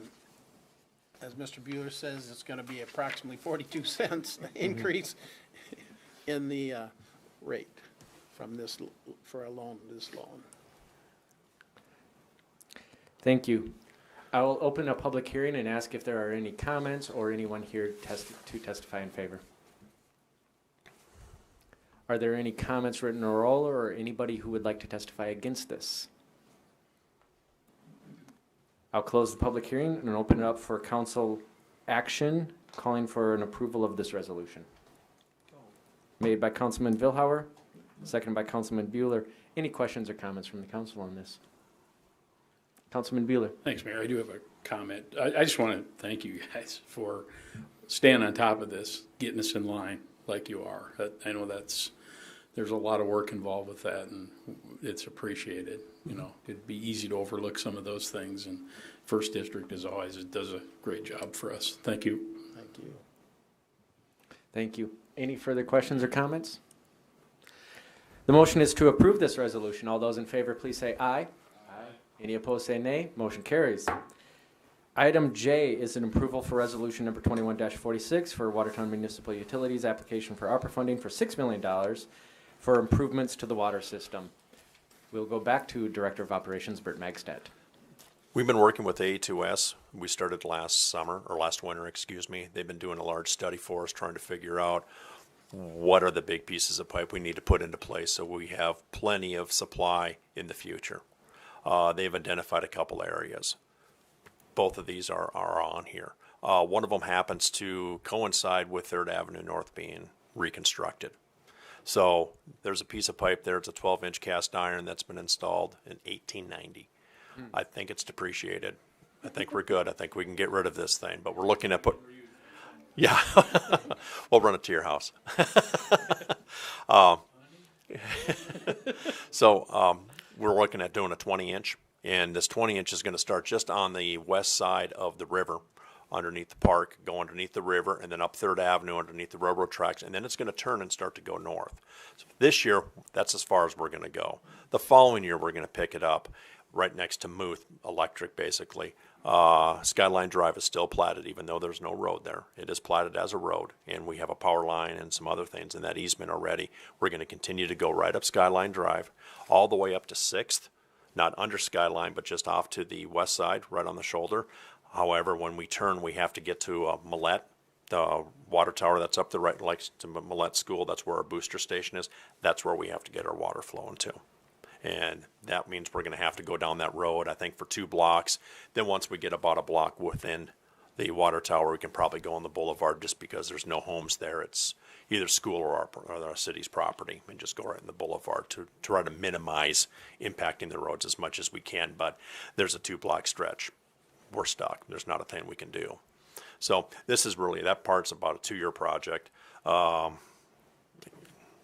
as Mr. Bueller says, it's going to be approximately 42 cents increase in the rate from this, for a loan, this loan. Thank you. I will open a public hearing and ask if there are any comments or anyone here to testify in favor. Are there any comments written or oral, or anybody who would like to testify against this? I'll close the public hearing and open it up for council action, calling for an approval of this resolution. Made by Councilman Vilhauer, seconded by Councilman Bueller. Any questions or comments from the council on this? Councilman Bueller. Thanks, Mayor. I do have a comment. I just want to thank you guys for staying on top of this, getting us in line like you are. I know there's a lot of work involved with that, and it's appreciated. You know, it'd be easy to overlook some of those things, and First District, as always, it does a great job for us. Thank you. Thank you. Thank you. Any further questions or comments? The motion is to approve this resolution. All those in favor, please say aye. Aye. Any opposed, say nay. Motion carries. Item J is an approval for resolution number 21-46 for Watertown Municipal Utilities application for ARPA funding for $6 million for improvements to the water system. We'll go back to Director of Operations, Bert Magstad. We've been working with A2S. We started last winter, excuse me. They've been doing a large study for us, trying to figure out what are the big pieces of pipe we need to put into place so we have plenty of supply in the future. They've identified a couple areas. Both of these are on here. One of them happens to coincide with 3rd Avenue North being reconstructed. So there's a piece of pipe there. It's a 12-inch cast iron that's been installed in 1890. I think it's depreciated. I think we're good. I think we can get rid of this thing, but we're looking at yeah, we'll run it to your house. So we're looking at doing a 20-inch, and this 20-inch is going to start just on the west side of the river, underneath the park, go underneath the river, and then up 3rd Avenue underneath the railroad tracks, and then it's going to turn and start to go north. So this year, that's as far as we're going to go. The following year, we're going to pick it up right next to Muth Electric, basically. Skyline Drive is still platted, even though there's no road there. It is platted as a road, and we have a power line and some other things in that easement already. We're going to continue to go right up Skyline Drive, all the way up to 6th, not under Skyline, but just off to the west side, right on the shoulder. However, when we turn, we have to get to Millet, the water tower that's up the right, like to Millet School. That's where our booster station is. That's where we have to get our water flowing to. And that means we're going to have to go down that road, I think, for 2 blocks. Then once we get about a block within the water tower, we can probably go on the boulevard just because there's no homes there. It's either school or our city's property, and just go right in the boulevard to try to minimize impacting the roads as much as we can. But there's a 2-block stretch. We're stuck. There's not a thing we can do. So this is really, that part's about a 2-year project.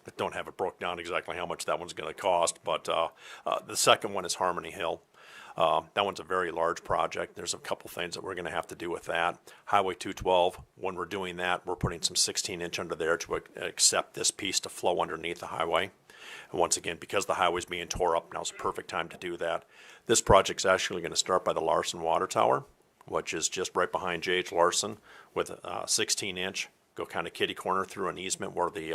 I don't have it broke down exactly how much that one's going to cost, but the second one is Harmony Hill. That one's a very large project. There's a couple things that we're going to have to do with that. Highway 212, when we're doing that, we're putting some 16-inch under there to accept this piece to flow underneath the highway. And once again, because the highway's being tore up, now's the perfect time to do that. This project's actually going to start by the Larson Water Tower, which is just right behind J.H. Larson, with a 16-inch, go kind of kitty corner through an easement where the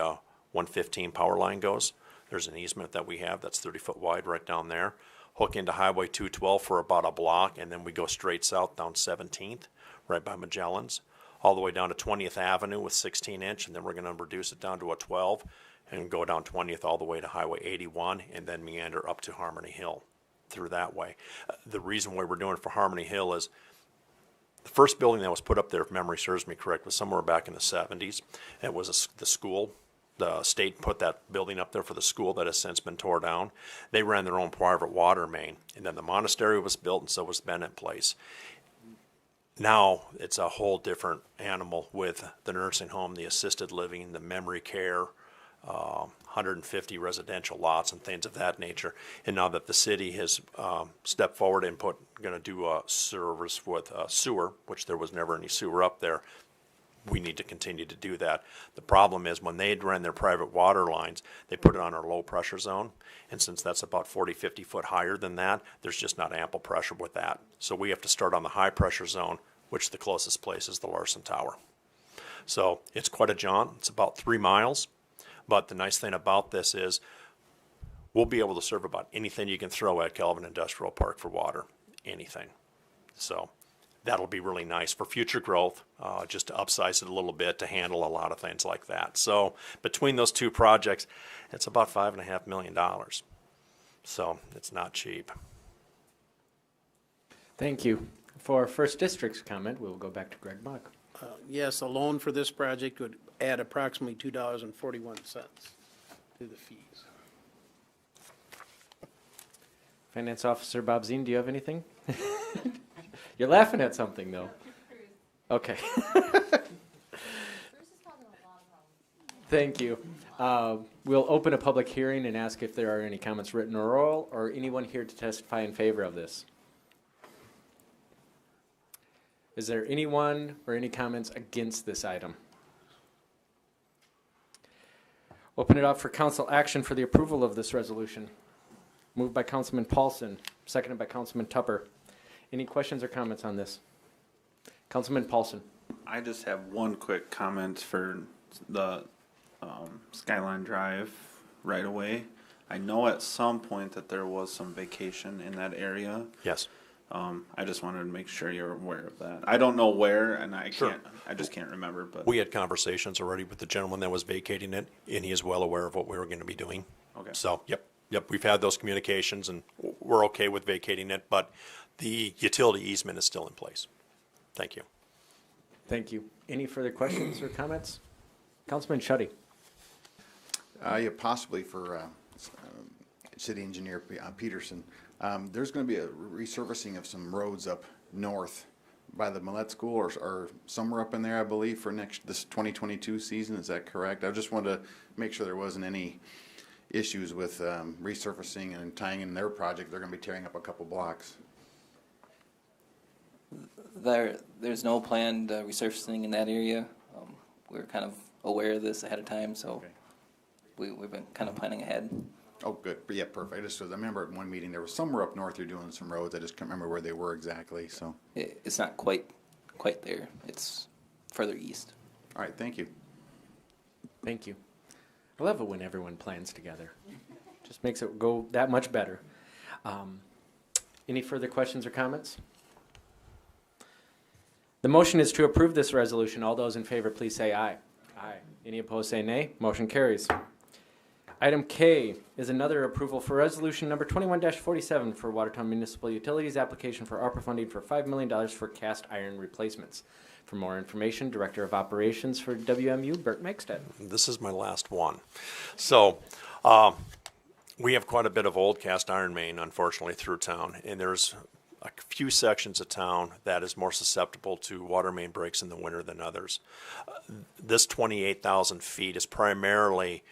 115 power line goes. There's an easement that we have that's 30 foot wide right down there. Hook into Highway 212 for about a block, and then we go straight south down 17th, right by Magellan's, all the way down to 20th Avenue with 16-inch, and then we're going to reduce it down to a 12 and go down 20th all the way to Highway 81, and then meander up to Harmony Hill through that way. The reason why we're doing it for Harmony Hill is the first building that was put up there, if memory serves me correct, was somewhere back in the 70s. It was the school. The state put that building up there for the school that has since been tore down. They ran their own private water main, and then the monastery was built, and so was Bennett Place. Now it's a whole different animal with the nursing home, the assisted living, the memory care, 150 residential lots and things of that nature. And now that the city has stepped forward and going to do a service with sewer, which there was never any sewer up there, we need to continue to do that. The problem is when they ran their private water lines, they put it on our low pressure zone. And since that's about 40, 50 foot higher than that, there's just not ample pressure with that. So we have to start on the high pressure zone, which the closest place is the Larson Tower. So it's quite a jaunt. It's about 3 miles. But the nice thing about this is we'll be able to serve about anything you can throw at Calvin Industrial Park for water, anything. So that'll be really nice for future growth, just to upsize it a little bit to handle a lot of things like that. So between those 2 projects, it's about $5.5 million. So it's not cheap. Thank you. For First District's comment, we'll go back to Greg Mock. Yes, a loan for this project would add approximately $2.41 to the fees. Finance Officer Bob Zine, do you have anything? You're laughing at something, though. Okay. Thank you. We'll open a public hearing and ask if there are any comments, written or oral, or anyone here to testify in favor of this. Is there anyone or any comments against this item? Open it up for council action for the approval of this resolution. Moved by Councilman Paulson, seconded by Councilman Tupper. Any questions or comments on this? Councilman Paulson. I just have one quick comment for the Skyline Drive right away. I know at some point that there was some vacation in that area. Yes. I just wanted to make sure you're aware of that. I don't know where, and I Sure. just can't remember. But We had conversations already with the gentleman that was vacating it, and he is well aware of what we were going to be doing. Okay. So, yep, we've had those communications, and we're okay with vacating it, but the utility easement is still in place. Thank you. Thank you. Any further questions or comments? Councilman Schutte. Yeah, possibly for City Engineer Peterson. There's going to be a resurfacing of some roads up north by the Malt School or somewhere up in there, I believe, for this 2022 season. Is that correct? I just wanted to make sure there wasn't any issues with resurfacing and tying in their project. They're going to be tearing up a couple blocks. There's no planned resurfacing in that area. We were kind of aware of this ahead of time, so we've been kind of planning ahead. Oh, good. But yeah, perfect. I remember at one meeting there was somewhere up north you're doing some roads. I just can't remember where they were exactly. So It's not quite there. It's further east. All right. Thank you. Thank you. I love it when everyone plans together. Just makes it go that much better. Any further questions or comments? The motion is to approve this resolution. All those in favor, please say aye. Aye. Any opposed, say nay. Motion carries. Item K is another approval for resolution number 21-47 for Watertown Municipal Utilities application for ARPA funding for $5 million for cast iron replacements. For more information, Director of Operations for WMU, Bert Megstedt. This is my last one. So we have quite a bit of old cast iron main, unfortunately, through town, and there's a few sections of town that is more susceptible to water main breaks in the winter than others. This 28,000 feet is primarily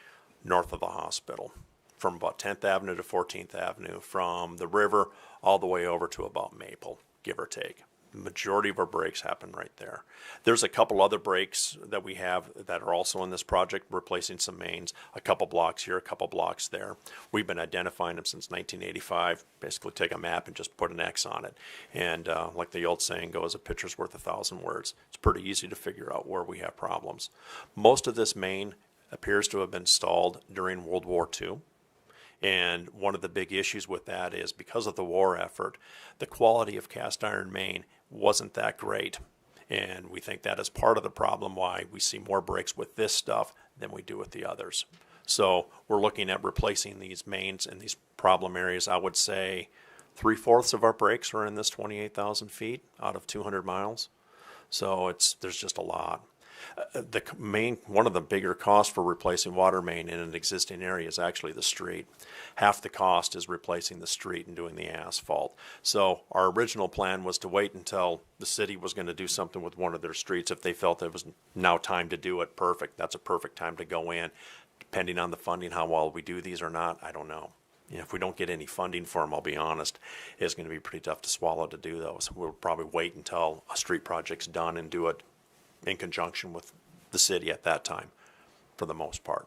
north of the hospital, from about 10th Avenue to 14th Avenue, from the river all the way over to about Maple, give or take. The majority of our breaks happen right there. There's a couple other breaks that we have that are also in this project, replacing some mains, a couple blocks here, a couple blocks there. We've been identifying them since 1985, basically take a map and just put an X on it. And like the old saying goes, a picture's worth 1,000 words. It's pretty easy to figure out where we have problems. Most of this main appears to have been installed during World War II. And one of the big issues with that is because of the war effort, the quality of cast iron main wasn't that great. And we think that is part of the problem why we see more breaks with this stuff than we do with the others. So we're looking at replacing these mains in these problem areas. I would say 3/4 of our breaks are in this 28,000 feet out of 200 miles. So there's just a lot. One of the bigger costs for replacing water main in an existing area is actually the street. Half the cost is replacing the street and doing the asphalt. So our original plan was to wait until the city was going to do something with one of their streets. If they felt it was now time to do it, perfect. That's a perfect time to go in. Depending on the funding, how well we do these or not, I don't know. If we don't get any funding for them, I'll be honest, it's going to be pretty tough to swallow to do those. We'll probably wait until a street project's done and do it in conjunction with the city at that time, for the most part.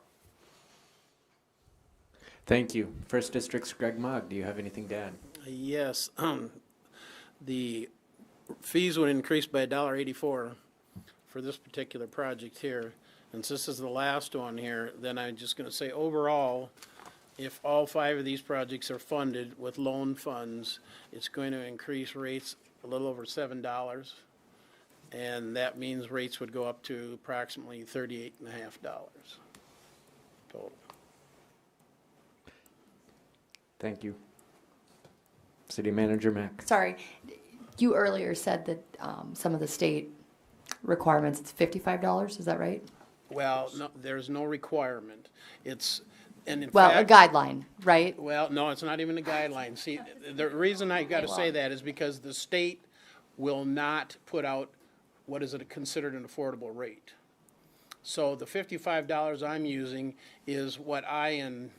Thank you. First District's Greg Mogg. Do you have anything to add? Yes. The fees would increase by $1.84 for this particular project here. And since this is the last one here, then I'm just going to say overall, if all 5 of these projects are funded with loan funds, it's going to increase rates a little over $7. And that means rates would go up to approximately $38.50 total. Thank you. City Manager Mack. Sorry, you earlier said that some of the state requirements, it's $55, is that right? Well, no, there's no requirement. It's, and in Well, fact, a guideline, right? Well, no, it's not even a guideline. See, the reason I got to say that is because the state will not put out what is considered an affordable rate. So the $55 I'm using is what I, in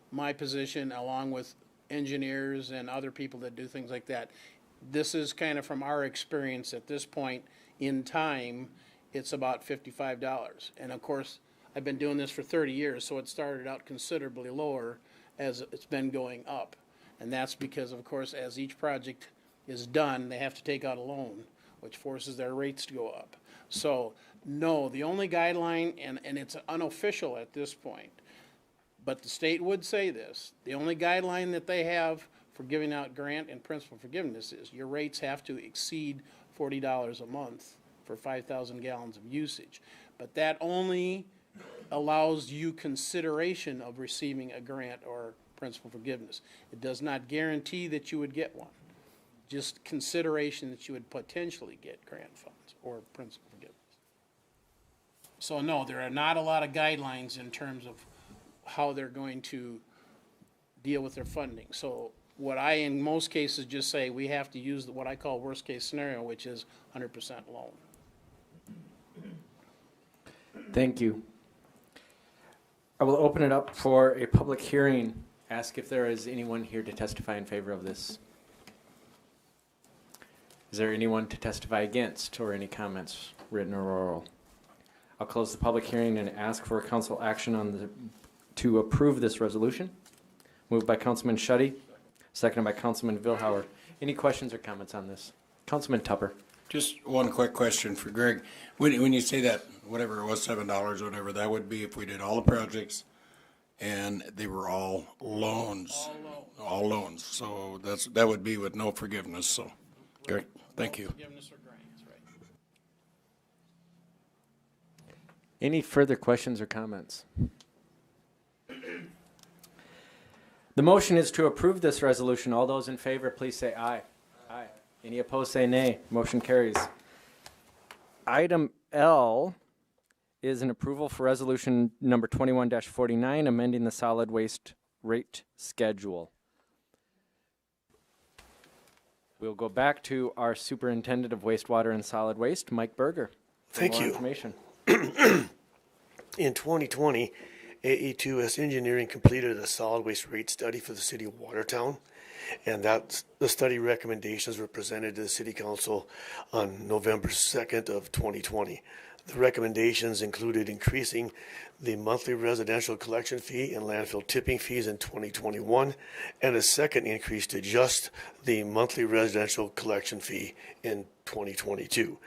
my position, along with engineers and other people that do things like that, this is kind of from our experience at this point in time, it's about $55. And of course, I've been doing this for 30 years, so it started out considerably lower as it's been going up. And that's because, of course, as each project is done, they have to take out a loan, which forces their rates to go up. So, no, the only guideline, and it's unofficial at this point, but the state would say this, the only guideline that they have for giving out grant and principal forgiveness is your rates have to exceed $40 a month for 5,000 gallons of usage. But that only allows you consideration of receiving a grant or principal forgiveness. It does not guarantee that you would get one. Just consideration that you would potentially get grant funds or principal forgiveness. So no, there are not a lot of guidelines in terms of how they're going to deal with their funding. So what I, in most cases, just say, we have to use what I call worst-case scenario, which is 100% loan. Thank you. I will open it up for a public hearing. Ask if there is anyone here to testify in favor of this. Is there anyone to testify against, or any comments, written or oral? I'll close the public hearing and ask for council action on to approve this resolution. Moved by Councilman Schutte, seconded by Councilman Vilhauer. Any questions or comments on this? Councilman Tupper. Just one quick question for Greg. When you say that, whatever it was, $7 or whatever, that would be if we did all the projects and they were all loans. All loans. So that would be with no forgiveness. So, great. Thank you. Forgiveness or grants, right. Any further questions or comments? The motion is to approve this resolution. All those in favor, please say aye. Aye. Any opposed, say nay. Motion carries. Item L is an approval for resolution number 21-49, amending the solid waste rate schedule. We'll go back to our superintendent of wastewater and solid waste, Mike Berger. Thank you. Information. In 2020, AE2S Engineering completed a solid waste rate study for the city of Watertown, and the study recommendations were presented to the city council on November 2nd of 2020. The recommendations included increasing the monthly residential collection fee and landfill tipping fees in 2021, and a second increase to just the monthly residential collection fee in 2022.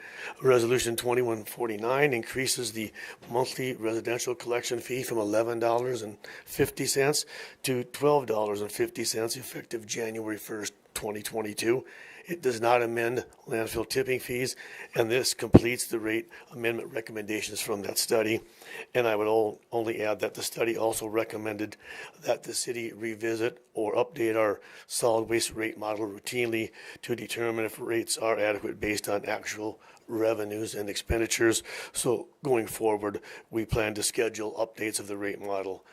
Resolution 2149 increases the monthly residential collection fee from $11.50 to $12.50 effective January 1st, 2022. It does not amend landfill tipping fees, and this completes the rate amendment recommendations from that study. And I would only add that the study also recommended that the city revisit or update our solid waste rate model routinely to determine if rates are adequate based on actual revenues and expenditures. So going forward, we plan to schedule updates of the rate model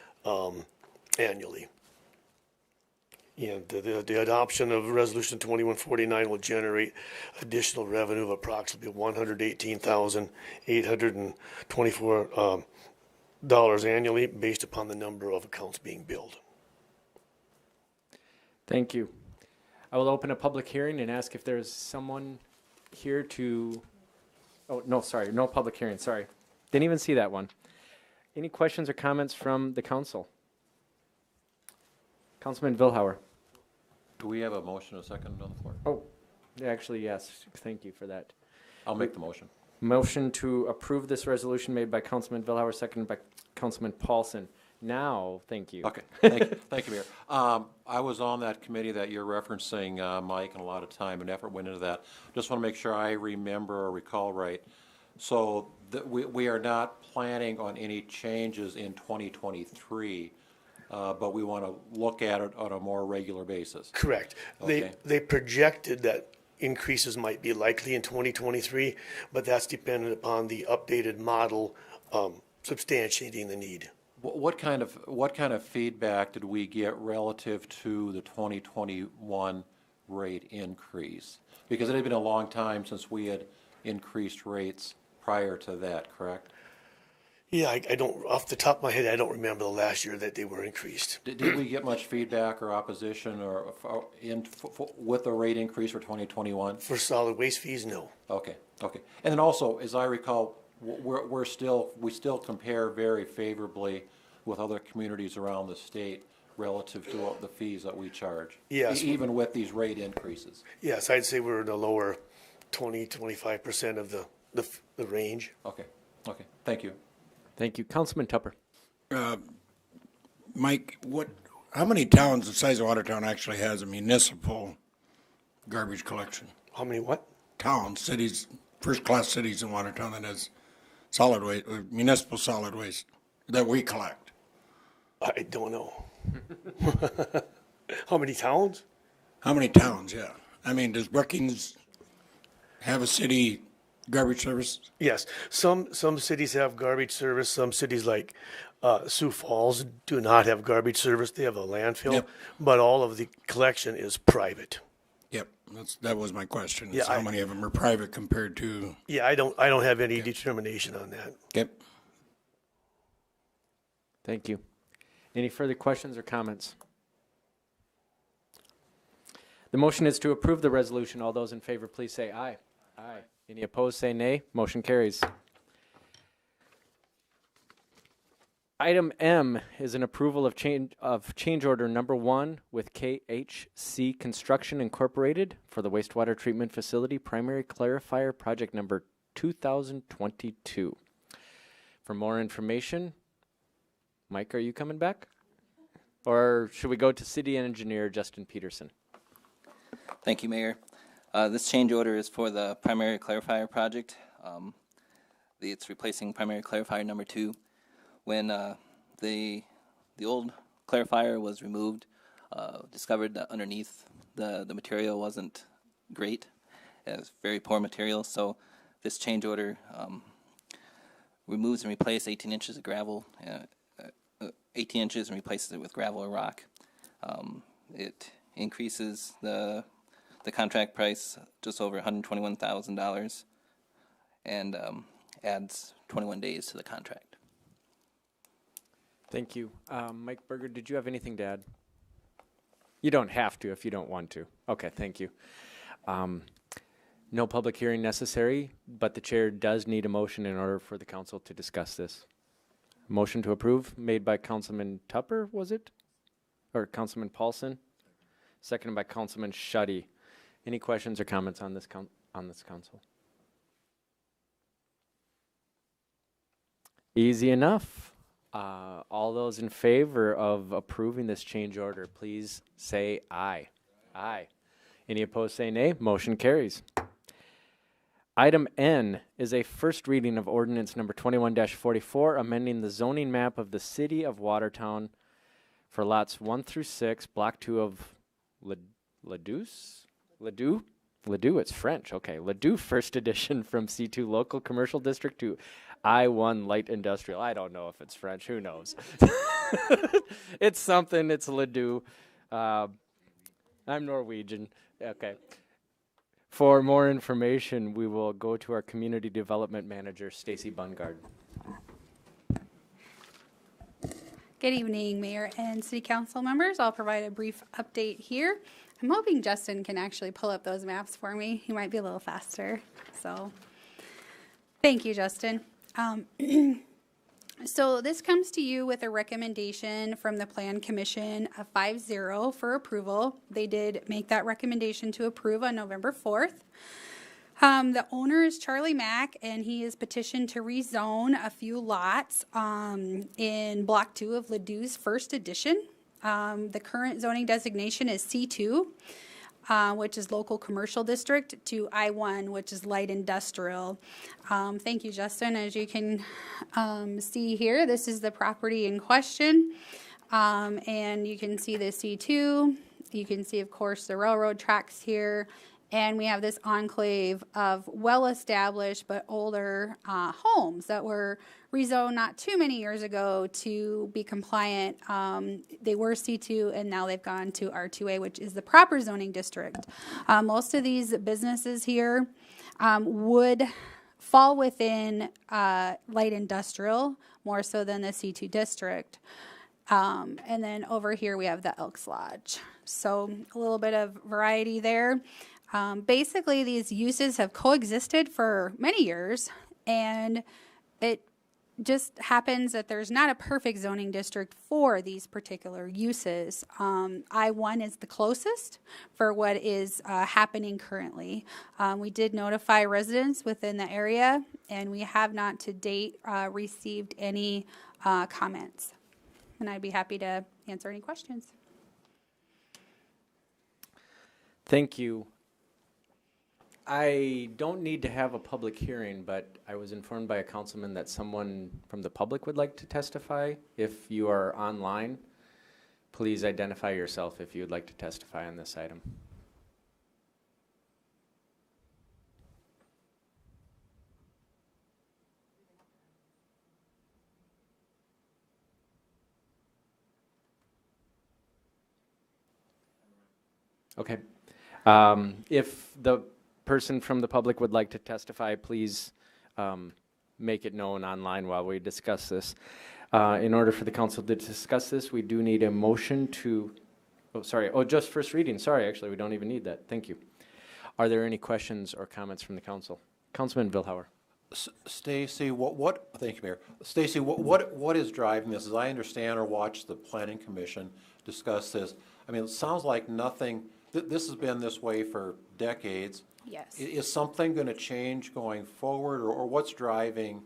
annually. And the adoption of Resolution 2149 will generate additional revenue of approximately $118,824 annually based upon the number of accounts being billed. Thank you. I will open a public hearing and ask if there is someone here to, oh, no, sorry, no public hearing, sorry. Didn't even see that one. Any questions or comments from the council? Councilman Vilhauer. Do we have a motion, a second on the floor? Oh, actually, yes. Thank you for that. I'll make the motion. Motion to approve this resolution made by Councilman Vilhauer, seconded by Councilman Paulson. Now, thank you. Okay, thank you, Mayor. I was on that committee that you're referencing, Mike, and a lot of time and effort went into that. Just want to make sure I remember or recall right. So we are not planning on any changes in 2023. But we want to look at it on a more regular basis. Correct. Okay. They projected that increases might be likely in 2023, but that's dependent upon the updated model substantiating the need. What kind of feedback did we get relative to the 2021 rate increase? Because it had been a long time since we had increased rates prior to that, correct? Yeah, I don't, off the top of my head, I don't remember the last year that they were increased. Did we get much feedback or opposition with the rate increase for 2021? For solid waste fees, no. Okay. And then also, as I recall, we still compare very favorably with other communities around the state relative to the fees that we charge. Yes. Even with these rate increases. Yes, I'd say we're in the lower 20-25% of the range. Okay. Thank you. Thank you. Councilman Tupper. Mike, how many towns the size of Watertown actually has a municipal garbage collection? How many what? Towns, cities, first-class cities in Watertown that has solid waste, municipal solid waste that we collect? I don't know. How many towns? How many towns, yeah. I mean, does Brookings have a city garbage service? Yes, some cities have garbage service. Some cities like Sioux Falls do not have garbage service. They have a landfill, Yep. but all of the collection is private. Yep, that was my question. Yeah, Is how many of them are private compared to? Yeah, I don't have any determination on that. Yep. Thank you. Any further questions or comments? The motion is to approve the resolution. All those in favor, please say aye. Aye. Any opposed, say nay. Motion carries. Item M is an approval of change order number 1 with KHC Construction Incorporated for the wastewater treatment facility primary clarifier project number 2022. For more information, Mike, are you coming back? Or should we go to City Engineer Justin Peterson? Thank you, Mayor. This change order is for the primary clarifier project. It's replacing primary clarifier number 2. When the old clarifier was removed, discovered that underneath the material wasn't great. It was very poor material, so this change order removes and replaces 18 inches of gravel, 18 inches, and replaces it with gravel or rock. It increases the contract price just over $121,000 and adds 21 days to the contract. Thank you. Mike Berger, did you have anything to add? You don't have to if you don't want to. Okay, thank you. No public hearing necessary, but the chair does need a motion in order for the council to discuss this. Motion to approve made by Councilman Tupper, was it? Or Councilman Paulson? Seconded by Councilman Shuddy. Any questions or comments on this council? Easy enough. All those in favor of approving this change order, please say aye. Aye. Any opposed, say nay. Motion carries. Item N is a first reading of ordinance number 21-44, amending the zoning map of the city of Watertown for lots 1 through 6, block 2 of Ladue, it's French, okay. Ladue first edition from C2 local commercial district to I1 light industrial. I don't know if it's French, who knows? It's something, it's Ladue. I'm Norwegian, okay. For more information, we will go to our community development manager, Stacy Bungard. Good evening, Mayor and City Council members. I'll provide a brief update here. I'm hoping Justin can actually pull up those maps for me. He might be a little faster. So thank you, Justin. So this comes to you with a recommendation from the Plan Commission, a 5-0 for approval. They did make that recommendation to approve on November 4th. The owner is Charlie Mack, and he is petitioned to rezone a few lots in Block 2 of Ladue's first edition. The current zoning designation is C2, which is local commercial district, to I1, which is light industrial. Thank you, Justin. As you can see here, this is the property in question. And you can see the C2. You can see, of course, the railroad tracks here. And we have this enclave of well-established but older homes that were rezoned not too many years ago to be compliant. They were C2 and now they've gone to R2A, which is the proper zoning district. Most of these businesses here would fall within light industrial more so than the C2 district. And then over here we have the Elks Lodge. So a little bit of variety there. Basically, these uses have coexisted for many years, and it just happens that there's not a perfect zoning district for these particular uses. I-1 is the closest for what is happening currently. We did notify residents within the area, and we have not to date received any comments. And I'd be happy to answer any questions. Thank you. I don't need to have a public hearing, but I was informed by a councilman that someone from the public would like to testify. If you are online, please identify yourself if you would like to testify on this item. Okay. If the person from the public would like to testify, please make it known online while we discuss this. In order for the council to discuss this, we do need a motion to, just first reading. Sorry, actually, we don't even need that. Thank you. Are there any questions or comments from the council? Councilman Vilhauer. Stacy, thank you, Mayor. Stacy, what is driving this? As I understand or watch the Planning Commission discuss this, I mean, it sounds like nothing, this has been this way for decades. Yes. Is something going to change going forward, or what's driving?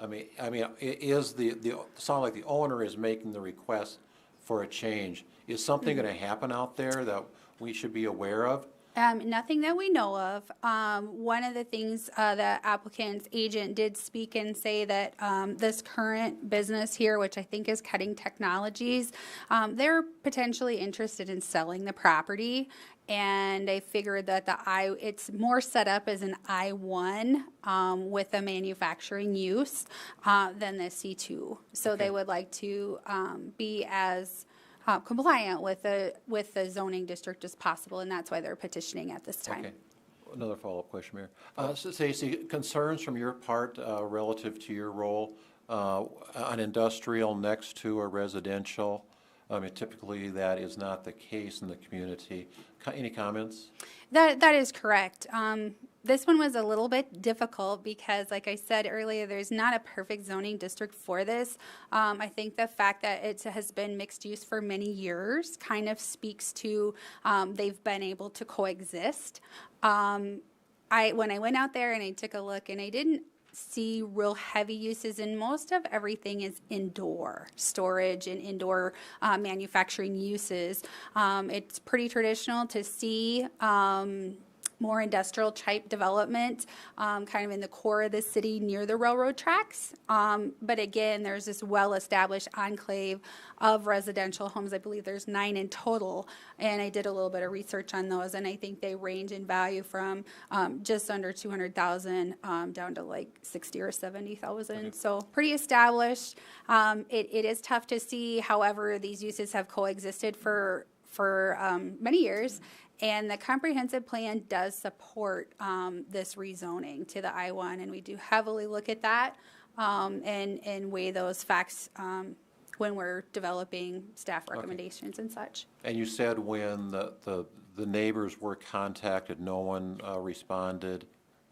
I mean, is sound like the owner is making the request for a change. Is something going to happen out there that we should be aware of? Nothing that we know of. One of the things the applicant's agent did speak and say that this current business here, which I think is Cutting Technologies, they're potentially interested in selling the property. And I figured that it's more set up as an I-1 with a manufacturing use than the C2. So Okay. they would like to be as compliant with the zoning district as possible, and that's why they're petitioning at this time. Okay. Another follow-up question, Mayor. Stacy, concerns from your part relative to your role, an industrial next to a residential? I mean, typically that is not the case in the community. Any comments? That is correct. This one was a little bit difficult because, like I said earlier, there's not a perfect zoning district for this. I think the fact that it has been mixed use for many years kind of speaks to they've been able to coexist. When I went out there and I took a look, and I didn't see real heavy uses, and most of everything is indoor storage and indoor manufacturing uses. It's pretty traditional to see more industrial type development kind of in the core of the city near the railroad tracks. But again, there's this well-established enclave of residential homes. I believe there's 9 in total, and I did a little bit of research on those, and I think they range in value from just under 200,000 down to like 60 or 70,000. Okay. So pretty established. It is tough to see. However, these uses have coexisted for many years. And the comprehensive plan does support this rezoning to the I-1, and we do heavily look at that and weigh those facts when we're developing staff recommendations and such. And you said when the neighbors were contacted, no one responded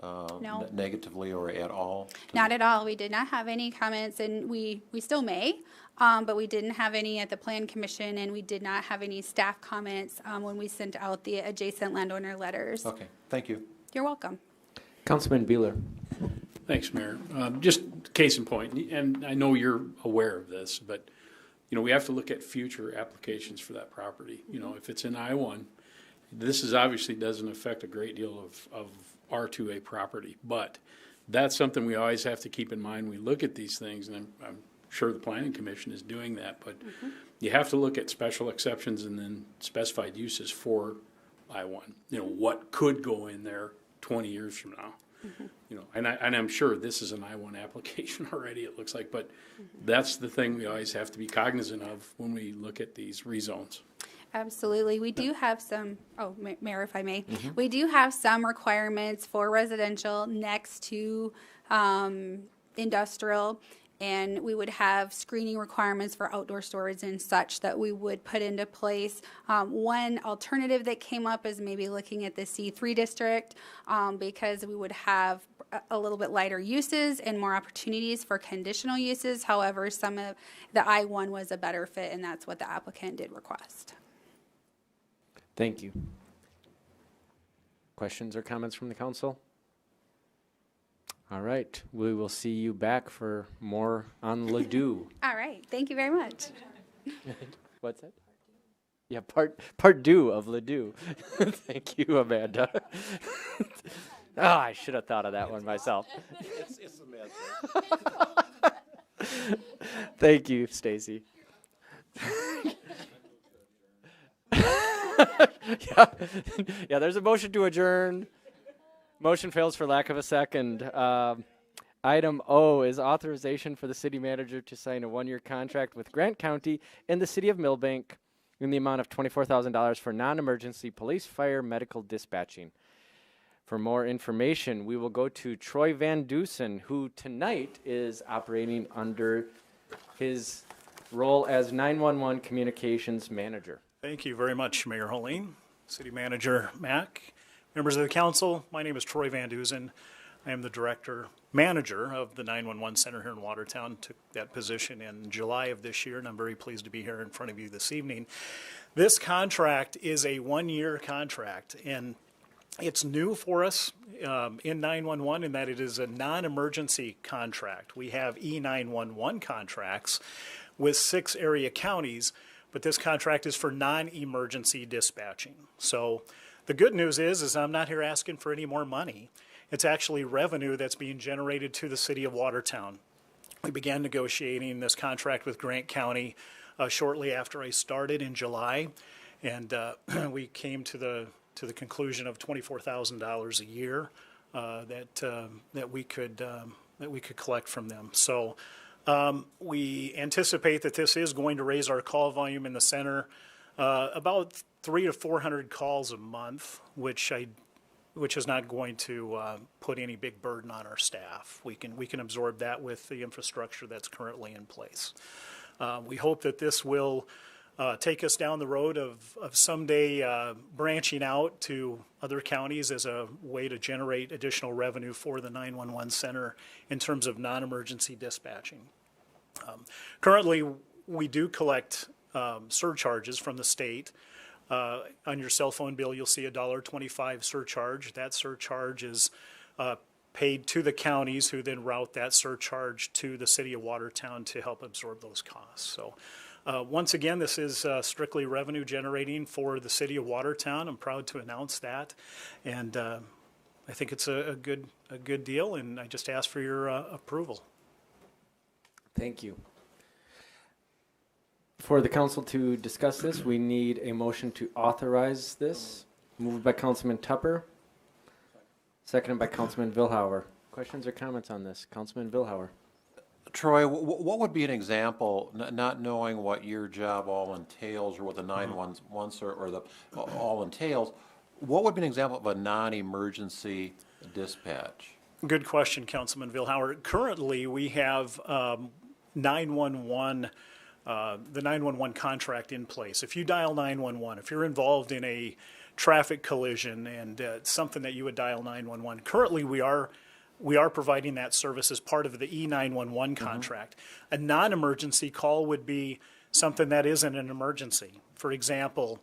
No. negatively or at all? Not at all. We did not have any comments, and we still may, but we didn't have any at the Plan Commission, and we did not have any staff comments when we sent out the adjacent landowner letters. Okay, thank you. You're welcome. Councilman Beeler. Thanks, Mayor. Just case in point, and I know you're aware of this, but, you know, we have to look at future applications for that property. You know, if it's in I-1, this is obviously doesn't affect a great deal of R2A property, but that's something we always have to keep in mind. We look at these things, and I'm sure the Planning Commission is doing that, but you have to look at special exceptions and then specified uses for I-1. You know, what could go in there 20 years from now. You know, and I'm sure this is an I-1 application already, it looks like, but that's the thing we always have to be cognizant of when we look at these rezones. Absolutely. We do have some, Mayor, if I may, we do have some requirements for residential next to industrial, and we would have screening requirements for outdoor storage and such that we would put into place. One alternative that came up is maybe looking at the C3 district because we would have a little bit lighter uses and more opportunities for conditional uses. However, some of the I-1 was a better fit, and that's what the applicant did request. Thank you. Questions or comments from the council? All right, we will see you back for more on Ladue. All right, thank you very much. What's that? Yeah, part two of Ladue. Thank you, Amanda. I should have thought of that one myself. It's a mess. Thank you, Stacy. Yeah, there's a motion to adjourn. Motion fails for lack of a second. Item O is authorization for the city manager to sign a 1-year contract with Grant County and the city of Millbank in the amount of $24,000 for non-emergency police, fire, medical dispatching. For more information, we will go to Troy Van Dusen, who tonight is operating under his role as 911 Communications Manager. Thank you very much, Mayor Helene, City Manager Mack, members of the council. My name is Troy Van Dusen. I am the Director Manager of the 911 Center here in Watertown. Took that position in July of this year, and I'm very pleased to be here in front of you this evening. This contract is a one-year contract, and it's new for us in 911 in that it is a non-emergency contract. We have E911 contracts with 6 area counties, but this contract is for non-emergency dispatching. So the good news is I'm not here asking for any more money. It's actually revenue that's being generated to the city of Watertown. We began negotiating this contract with Grant County shortly after I started in July, and we came to the conclusion of $24,000 a year that we could collect from them. So we anticipate that this is going to raise our call volume in the center about 300 to 400 calls a month, which is not going to put any big burden on our staff. We can absorb that with the infrastructure that's currently in place. We hope that this will take us down the road of someday branching out to other counties as a way to generate additional revenue for the 911 center in terms of non-emergency dispatching. Currently, we do collect surcharges from the state. On your cell phone bill, you'll see a $1.25 surcharge. That surcharge is paid to the counties, who then route that surcharge to the city of Watertown to help absorb those costs. So once again, this is strictly revenue generating for the city of Watertown. I'm proud to announce that, and I think it's a good deal, and I just ask for your approval. Thank you. For the council to discuss this, we need a motion to authorize this. Moved by Councilman Tupper, seconded by Councilman Vilhauer. Questions or comments on this? Councilman Vilhauer. Troy, what would be an example, not knowing what your job all entails or what the 911 or the all entails, what would be an example of a non-emergency dispatch? Good question, Councilman Vilhauer. Currently, we have 911, the 911 contract in place. If you dial 911, if you're involved in a traffic collision and something that you would dial 911, currently we are providing that service as part of the E911 contract. A non-emergency call would be something that isn't an emergency. For example,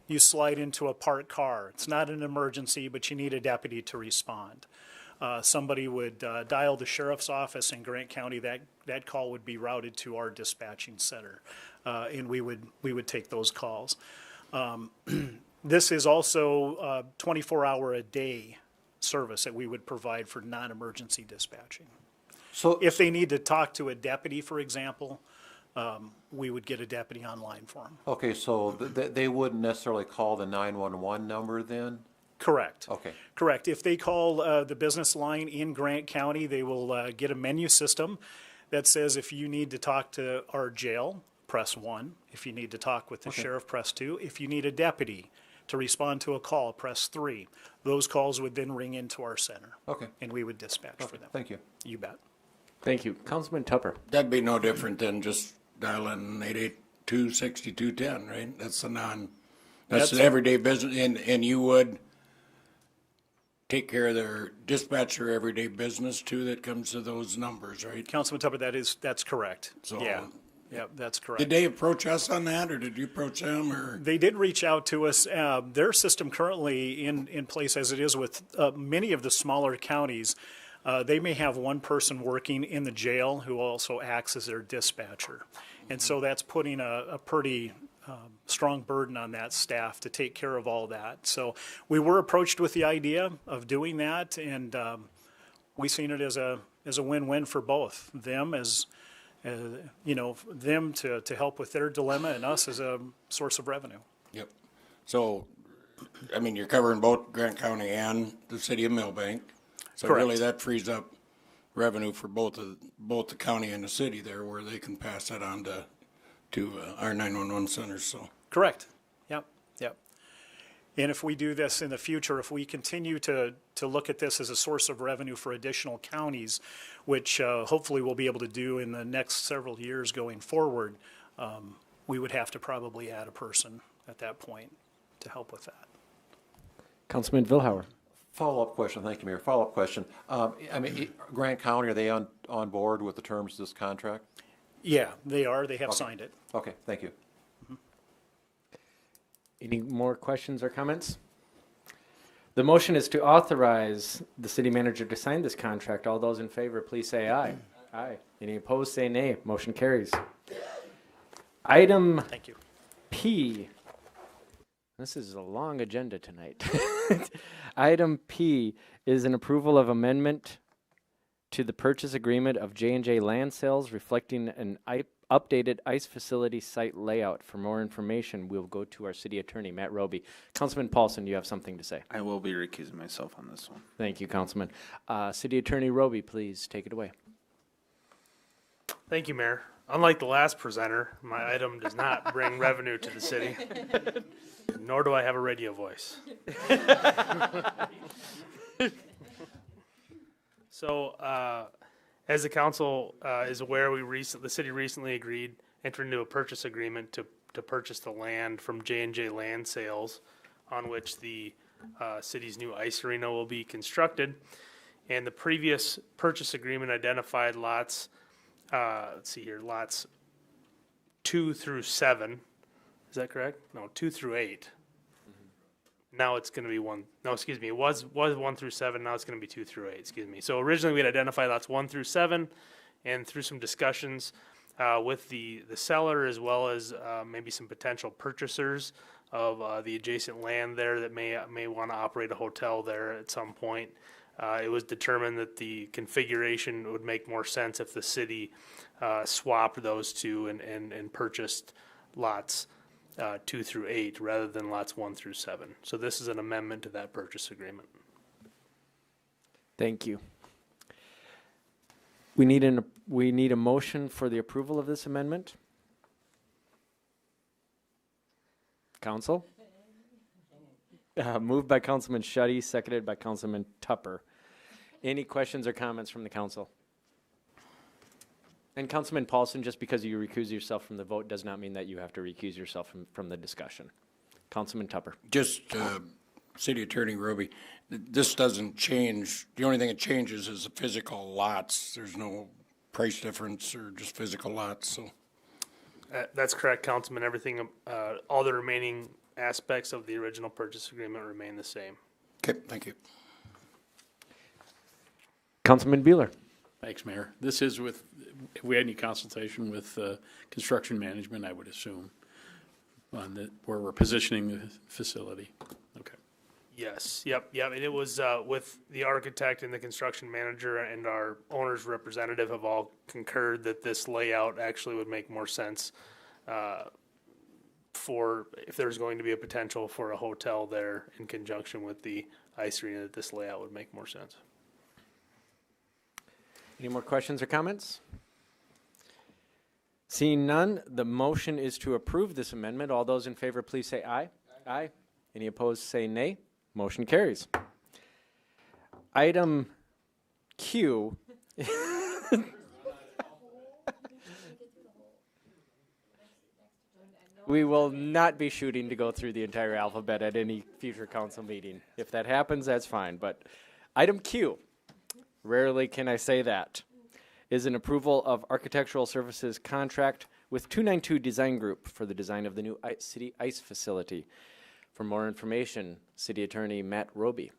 you slide into a parked car. It's not an emergency, but you need a deputy to respond. Somebody would dial the sheriff's office in Grant County. That call would be routed to our dispatching center, and we would take those calls. This is also a 24-hour-a-day service that we would provide for non-emergency dispatching. So if they need to talk to a deputy, for example, we would get a deputy online for them. Okay, so they wouldn't necessarily call the 911 number then? Correct. Okay. Correct. If they call the business line in Grant County, they will get a menu system that says if you need to talk to our jail, press 1. If you need to talk with the sheriff, press 2. If you need a deputy to respond to a call, press 3. Those calls would then ring into our center. Okay. And we would dispatch for them. Thank you. You bet. Thank you. Councilman Tupper. That'd be no different than just dialing 882-6210, right? That's that's the everyday business, and you would take care of their dispatcher everyday business too that comes to those numbers, right? Councilman Tupper, that's correct. So, yeah, that's correct. Did they approach us on that, or did you approach them? Or they did reach out to us. Their system currently in place as it is with many of the smaller counties. They may have one person working in the jail who also acts as their dispatcher. And so that's putting a pretty strong burden on that staff to take care of all that. So we were approached with the idea of doing that, and we seen it as a win-win for both them them to help with their dilemma, and us as a source of revenue. Yep. So, I mean, you're covering both Grant County and the city of Millbank. So Correct. Really, that frees up revenue for both the county and the city there, where they can pass that on to to our 911 centers, so. Correct. Yep, yep. And if we do this in the future, if we continue to look at this as a source of revenue for additional counties, which hopefully we'll be able to do in the next several years going forward, we would have to probably add a person at that point to help with that. Councilman Vilhauer. Follow-up question. Thank you, Mayor. Follow-up question. I mean, Grant County, are they on board with the terms of this contract? Yeah, they are. They have Okay. signed it. Okay, thank you. Any more questions or comments? The motion is to authorize the city manager to sign this contract. All those in favor, please say aye. Aye. Any opposed, say nay. Motion carries. Item Thank you. P. This is a long agenda tonight. Item P is an approval of amendment to the purchase agreement of J&J Land Sales reflecting an updated ice facility site layout. For more information, we'll go to our city attorney, Matt Roby. Councilman Paulson, you have something to say? I will be recusing myself on this one. Thank you, Councilman. City Attorney Roby, please take it away. Thank you, Mayor. Unlike the last presenter, my item does not bring revenue to the city, nor do I have a radio voice. So, as the council is aware, the city recently agreed, entered into a purchase agreement to purchase the land from J&J Land Sales, on which the city's new ice arena will be constructed. And the previous purchase agreement identified lots, let's see here, lots 2 through 7. Is that correct? No, 2 through 8. Now it's going to be 1. No, excuse me. It was 1 through 7. Now it's going to be 2 through 8. Excuse me. So originally we had identified lots 1 through 7, and through some discussions with the seller as well as maybe some potential purchasers of the adjacent land there that may want to operate a hotel there at some point. It was determined that the configuration would make more sense if the city swapped those two and purchased lots 2 through 8 rather than lots 1 through 7. So this is an amendment to that purchase agreement. Thank you. We need a motion for the approval of this amendment. Council? Moved by Councilman Schutte, seconded by Councilman Tupper. Any questions or comments from the council? And Councilman Paulson, just because you recuse yourself from the vote does not mean that you have to recuse yourself from the discussion. Councilman Tupper. Just, City Attorney Roby, this doesn't change. The only thing it changes is the physical lots. There's no price difference or just physical lots, so. That's correct, Councilman. Everything, all the remaining aspects of the original purchase agreement remain the same. Okay, thank you. Councilman Beeler. Thanks, Mayor. This is with, if we had any consultation with construction management, I would assume, on where we're positioning the facility. Okay. Yes, yep. And it was with the architect and the construction manager and our owner's representative have all concurred that this layout actually would make more sense for if there's going to be a potential for a hotel there in conjunction with the ice arena, that this layout would make more sense. Any more questions or comments? Seeing none, the motion is to approve this amendment. All those in favor, please say aye. Aye. Any opposed, say nay. Motion carries. Item Q. We will not be shooting to go through the entire alphabet at any future council meeting. If that happens, that's fine. But item Q. Rarely can I say that, is an approval of architectural services contract with 292 Design Group for the design of the new city ice facility. For more information, City Attorney Matt Roby.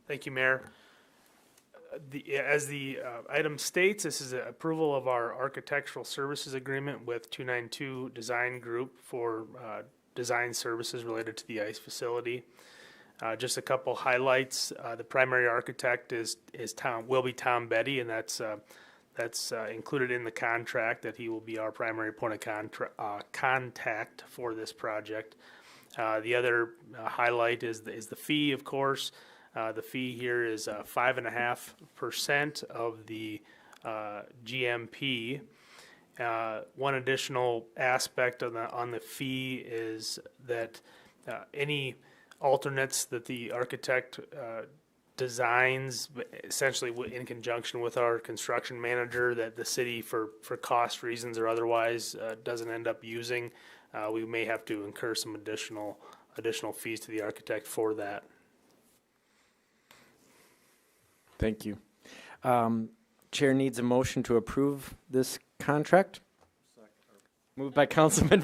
Thank you, Mayor. As the item states, this is an approval of our architectural services agreement with 292 Design Group for design services related to the ice facility. Just a couple highlights. The primary architect will be Tom Betty, and that's included in the contract that he will be our primary point of contact for this project. The other highlight is the fee, of course. The fee here is 5.5% of the GMP, One additional aspect on the fee is that any alternates that the architect designs, essentially in conjunction with our construction manager, that the city, for cost reasons or otherwise, doesn't end up using, we may have to incur some additional fees to the architect for that. Thank you. Chair needs a motion to approve this contract. Moved by Councilman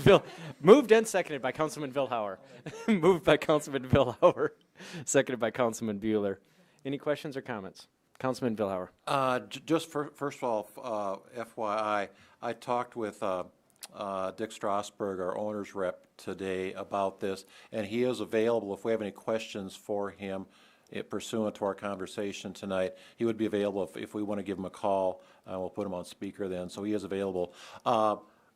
moved and seconded by Councilman Vilhauer. Moved by Councilman Vilhauer, seconded by Councilman Bueller. Any questions or comments? Councilman Vilhauer. Just first of all, FYI, I talked with Dick Strasberg, our owner's rep, today about this, and he is available if we have any questions for him. Pursuant to our conversation tonight, he would be available if we want to give him a call. We'll put him on speaker then, so he is available.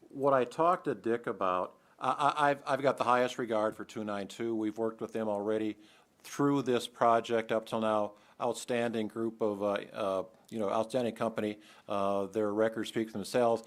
What I talked to Dick about, I've got the highest regard for 292. We've worked with them already through this project up till now. Outstanding group of, outstanding company. Their records speak for themselves.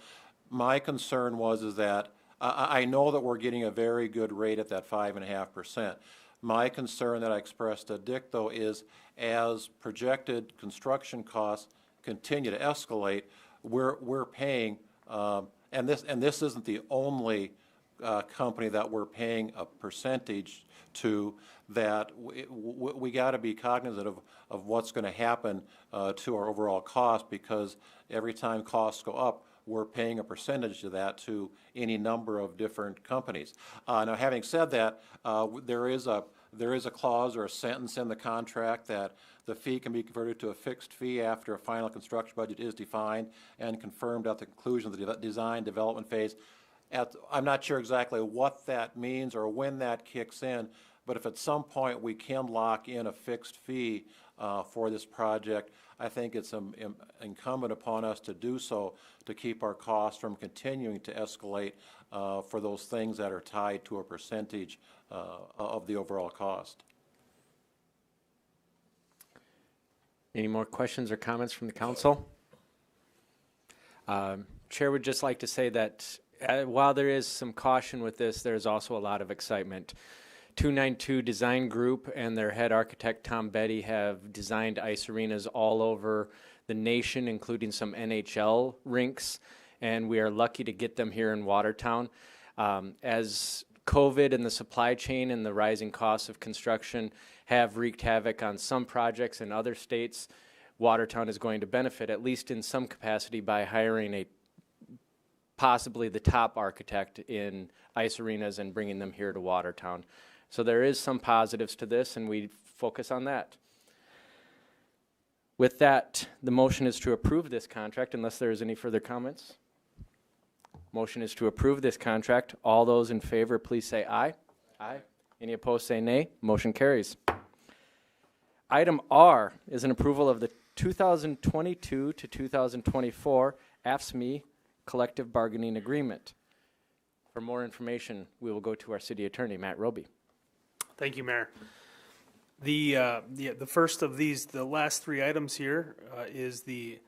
My concern is that I know that we're getting a very good rate at that 5.5%. My concern that I expressed to Dick, though, is as projected construction costs continue to escalate, we're paying, and this isn't the only company that we're paying a percentage to, that we got to be cognizant of what's going to happen to our overall cost, because every time costs go up, we're paying a percentage of that to any number of different companies. Now, having said that, there is a clause or a sentence in the contract that the fee can be converted to a fixed fee after a final construction budget is defined and confirmed at the conclusion of the design development phase. I'm not sure exactly what that means or when that kicks in, but if at some point we can lock in a fixed fee for this project, I think it's incumbent upon us to do so to keep our costs from continuing to escalate for those things that are tied to a percentage of the overall cost. Any more questions or comments from the council? Chair would just like to say that while there is some caution with this, there's also a lot of excitement. 292 Design Group and their head architect, Tom Betty, have designed ice arenas all over the nation, including some NHL rinks, and we are lucky to get them here in Watertown. As COVID and the supply chain and the rising costs of construction have wreaked havoc on some projects in other states, Watertown is going to benefit, at least in some capacity, by hiring possibly the top architect in ice arenas and bringing them here to Watertown. So there is some positives to this, and we focus on that. With that, the motion is to approve this contract unless there is any further comments. Motion is to approve this contract. All those in favor, please say aye. Aye. Any opposed, say nay. Motion carries. Item R is an approval of the 2022 to 2024 AFSCME Collective Bargaining Agreement. For more information, we will go to our City Attorney, Matt Roby. Thank you, Mayor. The first of these, the last three items here, is the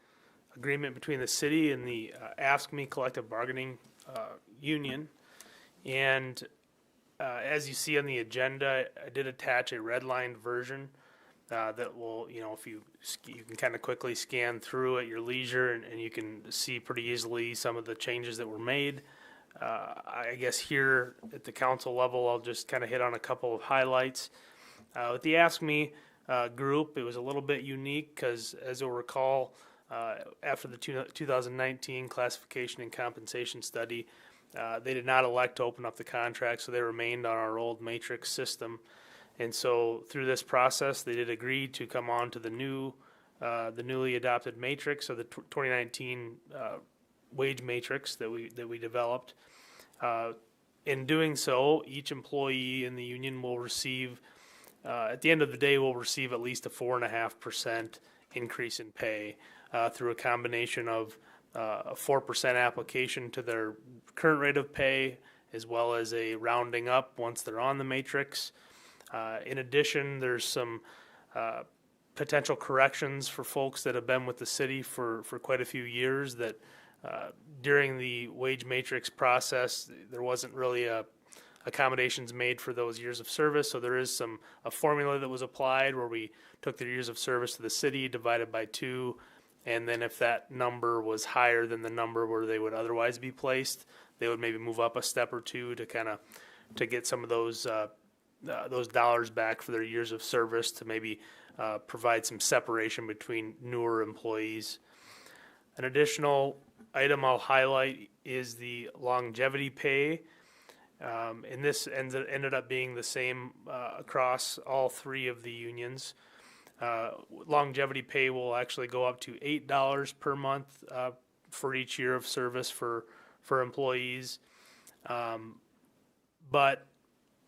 agreement between the city and the AFSCME Collective Bargaining Union. And as you see on the agenda, I did attach a redlined version that will, if you can kind of quickly scan through at your leisure, and you can see pretty easily some of the changes that were made. I guess here at the council level, I'll just kind of hit on a couple of highlights. With the AFSCME group, it was a little bit unique because, as you'll recall, after the 2019 classification and compensation study, they did not elect to open up the contract, so they remained on our old matrix system. And so through this process, they did agree to come on to the newly adopted matrix, or the 2019 wage matrix that we developed. In doing so, each employee in the union will receive, at the end of the day, will receive at least a 4.5% increase in pay through a combination of a 4% application to their current rate of pay, as well as a rounding up once they're on the matrix. In addition, there's some potential corrections for folks that have been with the city for quite a few years that During the wage matrix process, there wasn't really accommodations made for those years of service, so there is a formula that was applied where we took the years of service to the city, divided by 2, and then if that number was higher than the number where they would otherwise be placed, they would maybe move up a step or 2 to get some of those dollars back for their years of service, to maybe provide some separation between newer employees. An additional item I'll highlight is the longevity pay. And this ended up being the same across all 3 of the unions. Longevity pay will actually go up to $8 per month for each year of service for employees. But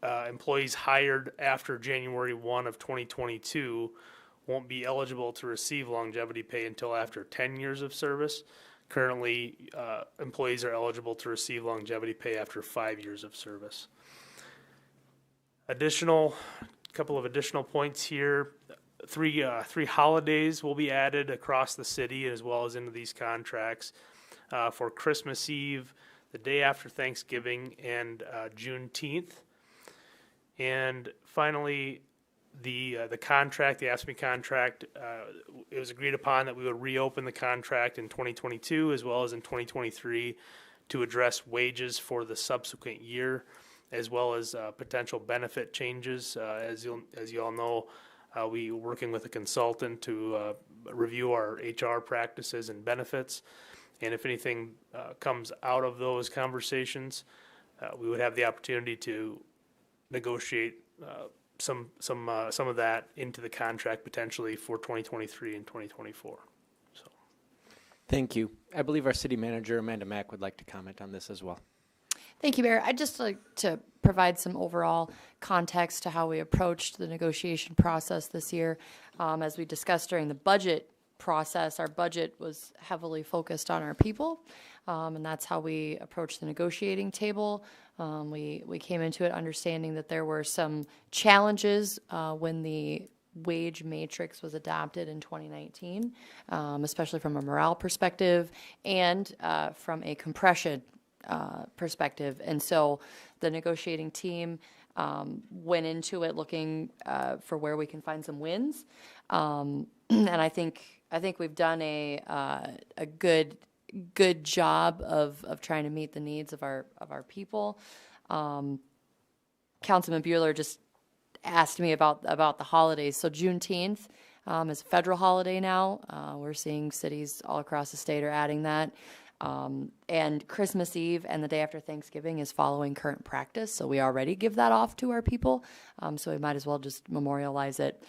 employees hired after January 1 of 2022 won't be eligible to receive longevity pay until after 10 years of service. Currently, employees are eligible to receive longevity pay after 5 years of service. Couple of additional points here. Three holidays will be added across the city as well as into these contracts for Christmas Eve, the day after Thanksgiving, and Juneteenth. And finally, the contract, the AFSCME contract, it was agreed upon that we would reopen the contract in 2022 as well as in 2023 to address wages for the subsequent year, as well as potential benefit changes. As you all know, we are working with a consultant to review our HR practices and benefits, and if anything comes out of those conversations, we would have the opportunity to negotiate some of that into the contract potentially for 2023 and 2024. So, thank you. I believe our city manager, Amanda Mack, would like to comment on this as well. Thank you, Mayor. I'd just like to provide some overall context to how we approached the negotiation process this year. As we discussed during the budget process, our budget was heavily focused on our people, and that's how we approached the negotiating table. We came into it understanding that there were some challenges when the wage matrix was adopted in 2019, especially from a morale perspective and from a compression perspective. And so the negotiating team went into it looking for where we can find some wins. And I think we've done a good job of trying to meet the needs of our people. Councilman Bueller just asked me about the holidays. So Juneteenth is a federal holiday now. We're seeing cities all across the state are adding that. And Christmas Eve and the day after Thanksgiving is following current practice. So we already give that off to our people. So we might as well just memorialize it.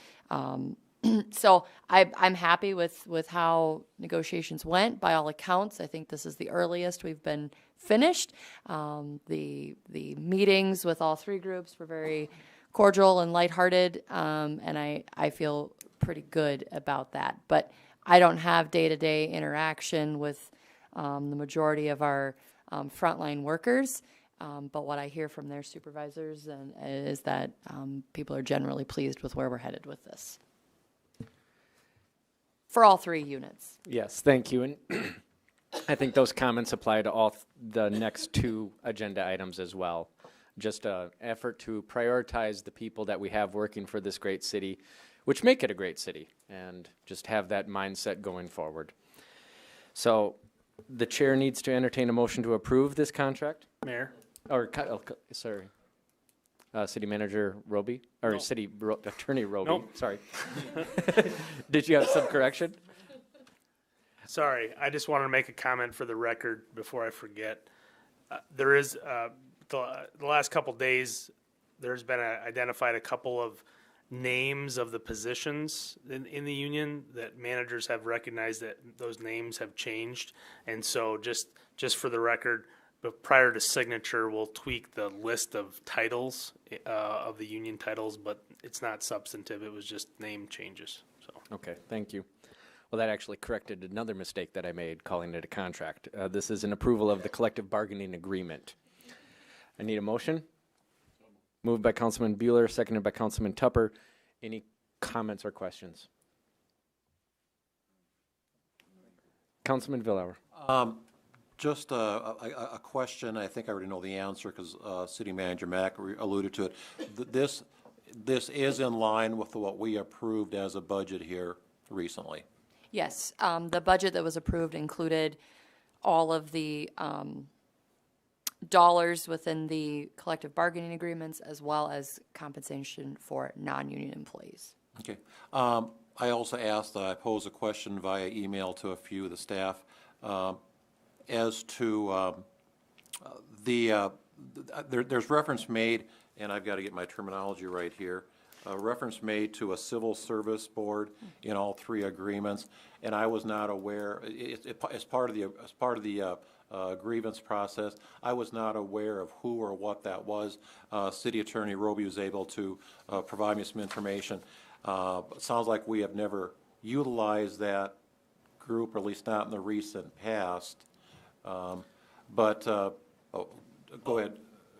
So I'm happy with how negotiations went. By all accounts, I think this is the earliest we've been finished. The meetings with all 3 groups were very cordial and lighthearted, and I feel pretty good about that. But I don't have day-to-day interaction with the majority of our frontline workers. But what I hear from their supervisors is that people are generally pleased with where we're headed with this. For all 3 units. Yes, thank you. And I think those comments apply to all the next 2 agenda items as well. Just an effort to prioritize the people that we have working for this great city, which make it a great city, and just have that mindset going forward. So the chair needs to entertain a motion to approve this contract. Mayor? Or, sorry. City Manager Roby, or No. Attorney Roby, Nope. sorry. Did you have some correction? Sorry, I just wanted to make a comment for the record before I forget. There is, the last couple days, there's been identified a couple of names of the positions in the union that managers have recognized that those names have changed. And so just for the record, but prior to signature, we'll tweak the list of titles, of the union titles, but it's not substantive. It was just name changes. So. Okay, thank you. Well, that actually corrected another mistake that I made calling it a contract. This is an approval of the collective bargaining agreement. I need a motion. Moved by Councilman Bueller, seconded by Councilman Tupper. Any comments or questions? Councilman Villauer. Just a question, I think I already know the answer because City Manager Mack alluded to it. This is in line with what we approved as a budget here recently. Yes, the budget that was approved included all of the dollars within the collective bargaining agreements as well as compensation for non-union employees. Okay. I also asked, I posed a question via email to a few of the staff as to there's reference made, and I've got to get my terminology right here, reference made to a civil service board in all three agreements, and I was not aware, as part of the grievance process, I was not aware of who or what that was. City Attorney Roby was able to provide me some information. It sounds like we have never utilized that group, or at least not in the recent past. Go ahead,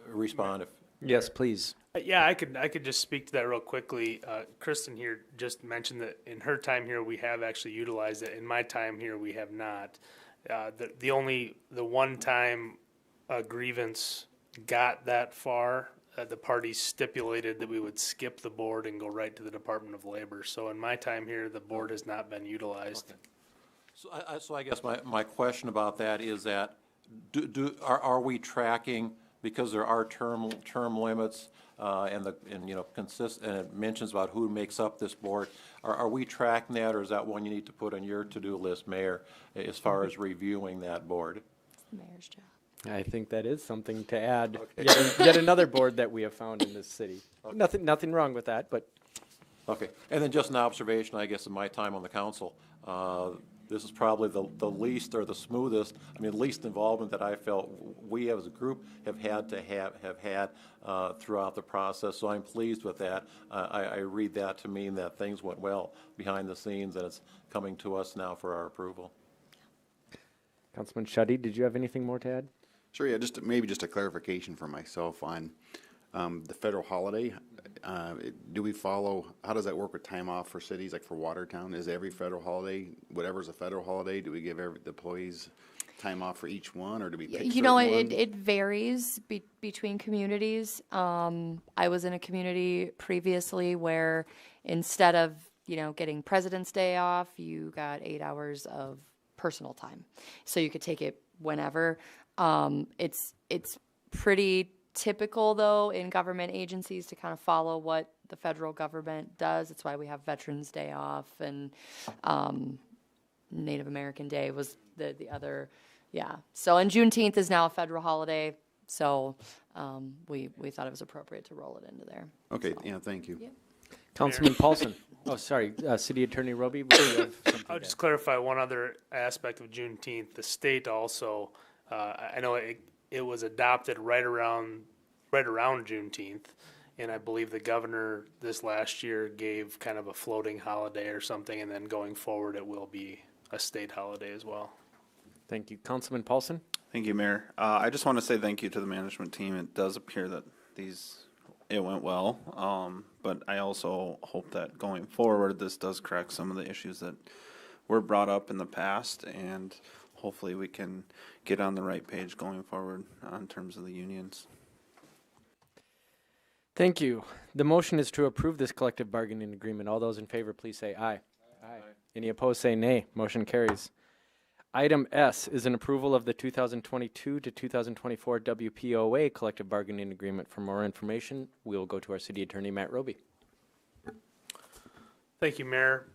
respond if. Yes, please. Yeah, I could just speak to that real quickly. Kristen here just mentioned that in her time here we have actually utilized it. In my time here we have not. The one time a grievance got that far, the parties stipulated that we would skip the board and go right to the Department of Labor. So in my time here, the board has not been utilized. Okay. So I guess my question about that is that are we tracking, because there are term limits and it mentions about who makes up this board. Are we tracking that, or is that one you need to put on your to-do list, Mayor, as far as reviewing that board? It's the mayor's job. I think that is something to add. Okay. Yet another board that we have found in this city. Okay. Nothing wrong with that, but. Okay, and then just an observation, I guess, in my time on the council. This is probably the least or the smoothest, least involvement that I felt we as a group have had throughout the process. So I'm pleased with that. I read that to mean that things went well behind the scenes, and it's coming to us now for our approval. Councilman Shuddy, did you have anything more to add? Sure, yeah, maybe just a clarification for myself on the federal holiday. Do we follow, how does that work with time off for cities, like for Watertown? Is every federal holiday, whatever's a federal holiday, do we give the employees time off for each one, or do we pick it varies between communities. I was in a community previously where instead of, getting President's Day off, you got 8 hours of personal time. So you could take it whenever. It's pretty typical, though, in government agencies to kind of follow what the federal government does. That's why we have Veterans Day off, and Native American Day was the other, yeah. So, and Juneteenth is now a federal holiday, so we thought it was appropriate to roll it into there. Okay, yeah, thank you. Yeah. Councilman Paulson. Oh, sorry, City Attorney Roby. I'll just clarify one other aspect of Juneteenth. The state also, I know it was adopted right around Juneteenth, and I believe the governor this last year gave kind of a floating holiday or something, and then going forward it will be a state holiday as well. Thank you. Councilman Paulson? Thank you, Mayor. I just want to say thank you to the management team. It does appear that it went well, but I also hope that going forward this does correct some of the issues that were brought up in the past, and hopefully we can get on the right page going forward in terms of the unions. Thank you. The motion is to approve this collective bargaining agreement. All those in favor, please say aye. Aye. Any opposed, say nay. Motion carries. Item S is an approval of the 2022 to 2024 WPOA collective bargaining agreement. For more information, we will go to our City Attorney, Matt Roby. Thank you, Mayor.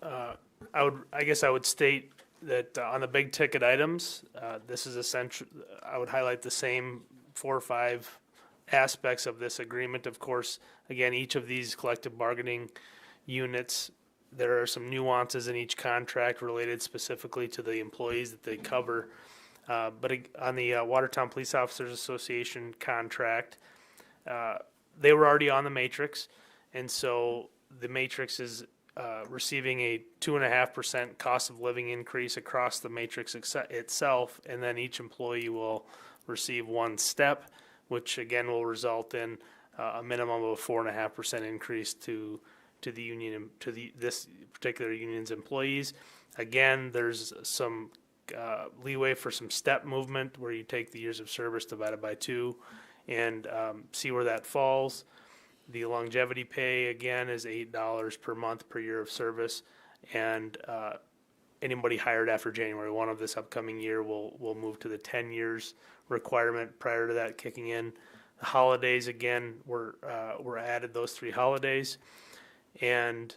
I guess I would state that on the big ticket items, this is essential. I would highlight the same 4 or 5 aspects of this agreement. Of course, again, each of these collective bargaining units, there are some nuances in each contract related specifically to the employees that they cover. But on the Watertown Police Officers Association contract, they were already on the matrix, and so the matrix is receiving a 2.5% cost of living increase across the matrix itself, and then each employee will receive 1 step, which again will result in a minimum of a 4.5% increase to the union, this particular union's employees. Again, there's some leeway for some step movement where you take the years of service divided by 2 and see where that falls. The longevity pay, again, is $8 per month per year of service, and anybody hired after January 1 of this upcoming year will move to the 10 years requirement prior to that kicking in. The holidays, again, were added, those 3 holidays, and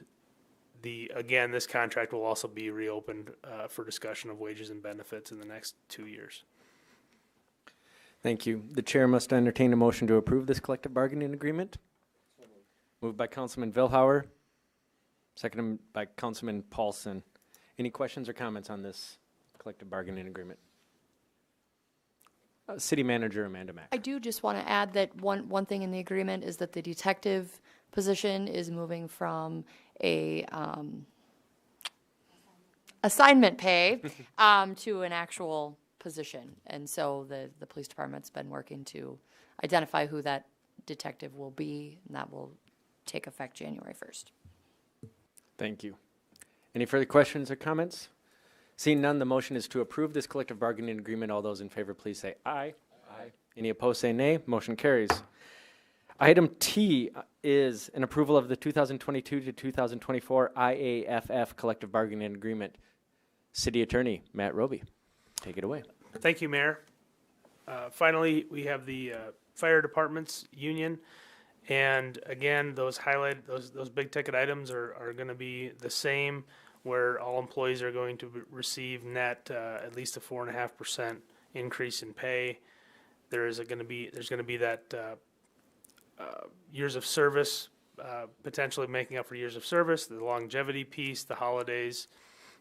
again, this contract will also be reopened for discussion of wages and benefits in the next 2 years. Thank you. The chair must entertain a motion to approve this collective bargaining agreement. Moved by Councilman Vilhauer, seconded by Councilman Paulson. Any questions or comments on this collective bargaining agreement? City Manager Amanda Mack. I do just want to add that one thing in the agreement is that the detective position is moving from a assignment pay to an actual position. And so the police department's been working to identify who that detective will be, and that will take effect January 1st. Thank you. Any further questions or comments? Seeing none, the motion is to approve this collective bargaining agreement. All those in favor, please say aye. Aye. Any opposed, say nay. Motion carries. Item T is an approval of the 2022 to 2024 IAFF collective bargaining agreement. City Attorney Matt Roby, take it away. Thank you, Mayor. Finally, we have the fire department's union. And again, those big ticket items are going to be the same, where all employees are going to receive net at least a 4.5% increase in pay. There's going to be that years of service, potentially making up for years of service, the longevity piece, the holidays,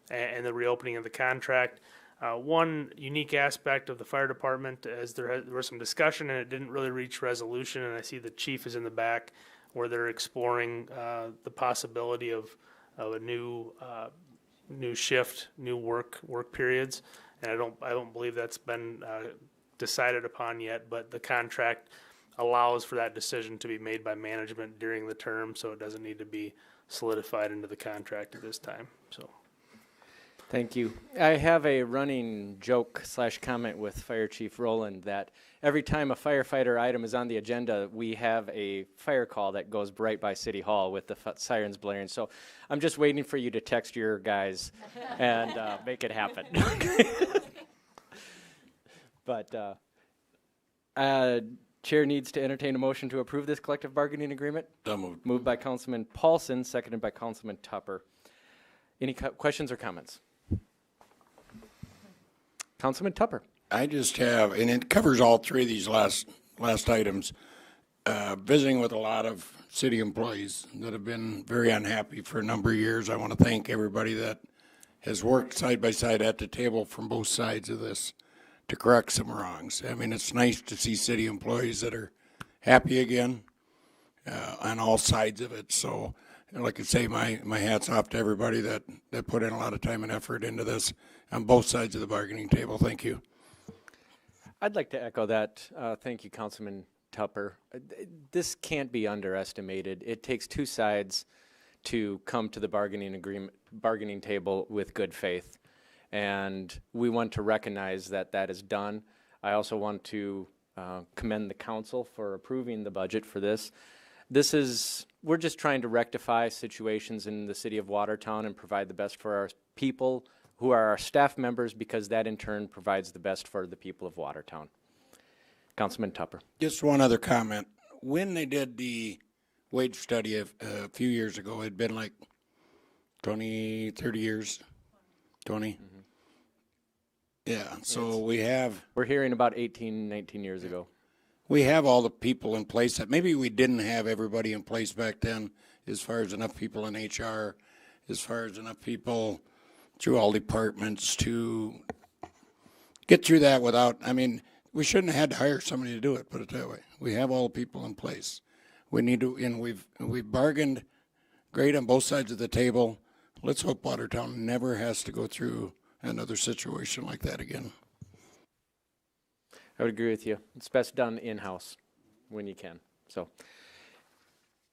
and the reopening of the contract. One unique aspect of the fire department is there was some discussion and it didn't really reach resolution, and I see the chief is in the back where they're exploring the possibility of a new shift, new work periods, and I don't believe that's been decided upon yet, but the contract allows for that decision to be made by management during the term, so it doesn't need to be solidified into the contract at this time. So. Thank you. I have a running joke / comment with Fire Chief Rowland that every time a firefighter item is on the agenda, we have a fire call that goes right by City Hall with the sirens blaring. So I'm just waiting for you to text your guys and make it happen. But Chair needs to entertain a motion to approve this collective bargaining agreement. So moved. Moved by Councilman Paulson, seconded by Councilman Tupper. Any questions or comments? Councilman Tupper. I just have, and it covers all 3 of these last items, visiting with a lot of city employees that have been very unhappy for a number of years. I want to thank everybody that has worked side by side at the table from both sides of this to correct some wrongs. I mean, it's nice to see city employees that are happy again on all sides of it. So, like I say, my hat's off to everybody that put in a lot of time and effort into this on both sides of the bargaining table. Thank you. I'd like to echo that. Thank you, Councilman Tupper. This can't be underestimated. It takes 2 sides to come to the bargaining table with good faith, and we want to recognize that that is done. I also want to commend the council for approving the budget for this. We're just trying to rectify situations in the city of Watertown and provide the best for our people who are our staff members, because that in turn provides the best for the people of Watertown. Councilman Tupper. Just one other comment. When they did the wage study a few years ago, it had been like 20, 30 years. 20? Mm-hmm. Yeah, so we're hearing about 18, 19 years ago. We have all the people in place that maybe we didn't have everybody in place back then, as far as enough people in HR, as far as enough people through all departments to get through that without, I mean, we shouldn't have had to hire somebody to do it, put it that way. We have all the people in place. We need to, and we've bargained great on both sides of the table. Let's hope Watertown never has to go through another situation like that again. I would agree with you. It's best done in-house when you can. So,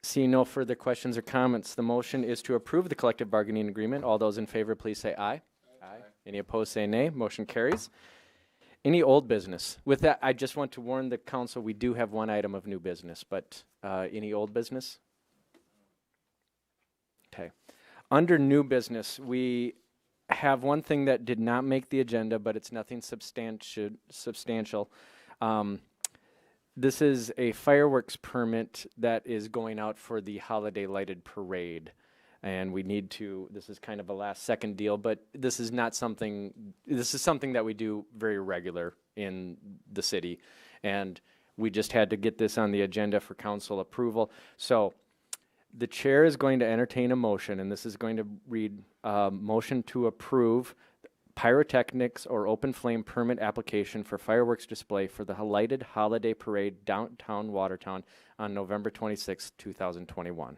seeing no further questions or comments, the motion is to approve the collective bargaining agreement. All those in favor, please say aye. Aye. Any opposed, say nay. Motion carries. Any old business? With that, I just want to warn the council, we do have one item of new business, but any old business? Okay. Under new business, we have one thing that did not make the agenda, but it's nothing substantial. This is a fireworks permit that is going out for the holiday lighted parade. And we need to, this is kind of a last second deal, but this is not something, this is something that we do very regular in the city. And we just had to get this on the agenda for council approval. So the chair is going to entertain a motion, and this is going to read, motion to approve pyrotechnics or open flame permit application for fireworks display for the lighted holiday parade downtown Watertown on November 26, 2021.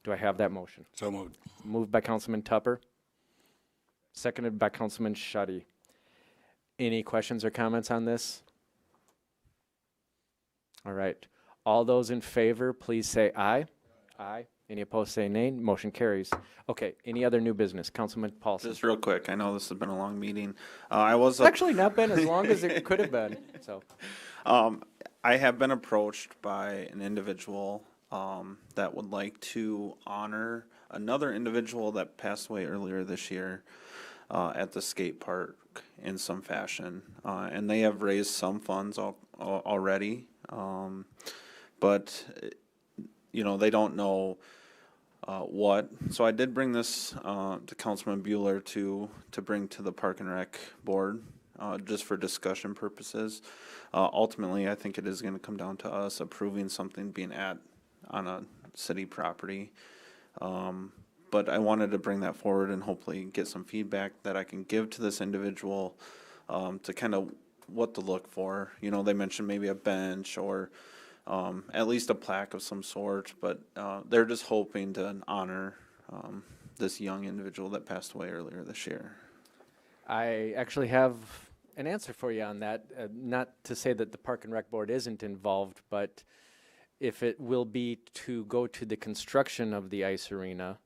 Do I have that motion? So moved. Moved by Councilman Tupper. Seconded by Councilman Schutte. Any questions or comments on this? All right. All those in favor, please say aye. Aye. Any opposed, say nay. Motion carries. Okay. Any other new business? Councilman Paulson. Just real quick, I know this has been a long meeting. I was It's actually not been as long as it could have been. So, I have been approached by an individual that would like to honor another individual that passed away earlier this year at the skate park in some fashion. And they have raised some funds already, but, you know, they don't know what. So I did bring this to Councilman Bueller to bring to the Park and Rec Board just for discussion purposes. Ultimately, I think it is going to come down to us approving something being on a city property. But I wanted to bring that forward and hopefully get some feedback that I can give to this individual to kind of what to look for. You know, they mentioned maybe a bench or at least a plaque of some sort, but they're just hoping to honor this young individual that passed away earlier this year. I actually have an answer for you on that. Not to say that the Park and Rec Board isn't involved, but if it will be to go to the construction of the ice arena,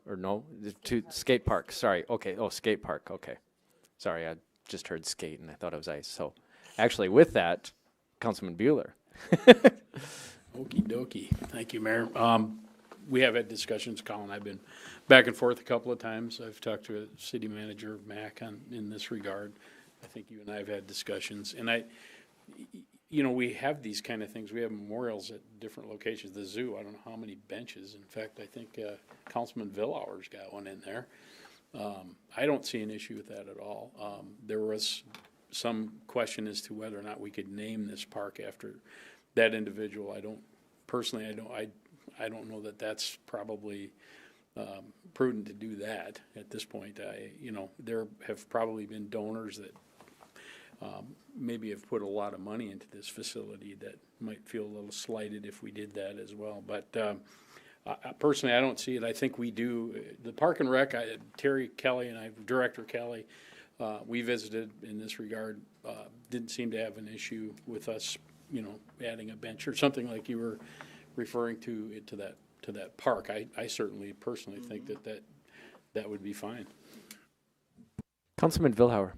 or no, to skate park, sorry, okay, oh, skate park, okay. Sorry, I just heard skate and I thought it was ice. So actually with that, Councilman Bueller. Okie dokie. Thank you, Mayor. We have had discussions, Colin. I've been back and forth a couple of times. I've talked to City Manager Mack in this regard. I think you and I have had discussions. And you know, we have these kind of things. We have memorials at different locations. The zoo, I don't know how many benches. In fact, I think Councilman Villauer's got one in there. I don't see an issue with that at all. There was some question as to whether or not we could name this park after that individual. I don't know that that's probably prudent to do that at this point. You know, there have probably been donors that maybe have put a lot of money into this facility that might feel a little slighted if we did that as well. But personally, I don't see it. I think we do. The Park and Rec, Terry Kelly and Director Kelly, we visited in this regard, didn't seem to have an issue with us, you know, adding a bench or something like you were referring to that park. I certainly personally think that would be fine. Councilman Villauer.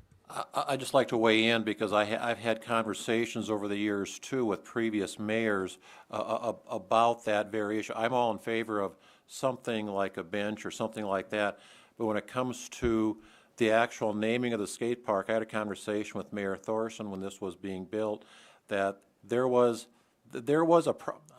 I'd just like to weigh in because I've had conversations over the years too with previous mayors about that very issue. I'm all in favor of something like a bench or something like that, but when it comes to the actual naming of the skate park, I had a conversation with Mayor Thorson when this was being built that there was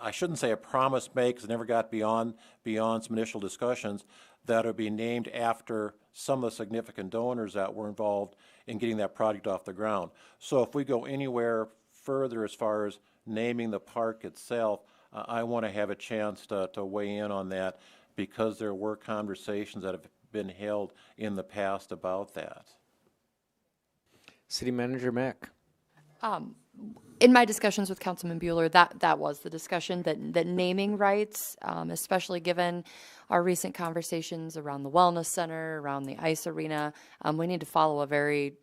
I shouldn't say a promise made because it never got beyond some initial discussions that would be named after some of the significant donors that were involved in getting that project off the ground. So if we go anywhere further as far as naming the park itself, I want to have a chance to weigh in on that because there were conversations that have been held in the past about that. City Manager Mack. In my discussions with Councilman Bueller, that was the discussion, that naming rights, especially given our recent conversations around the wellness center, around the ice arena, we need to follow a very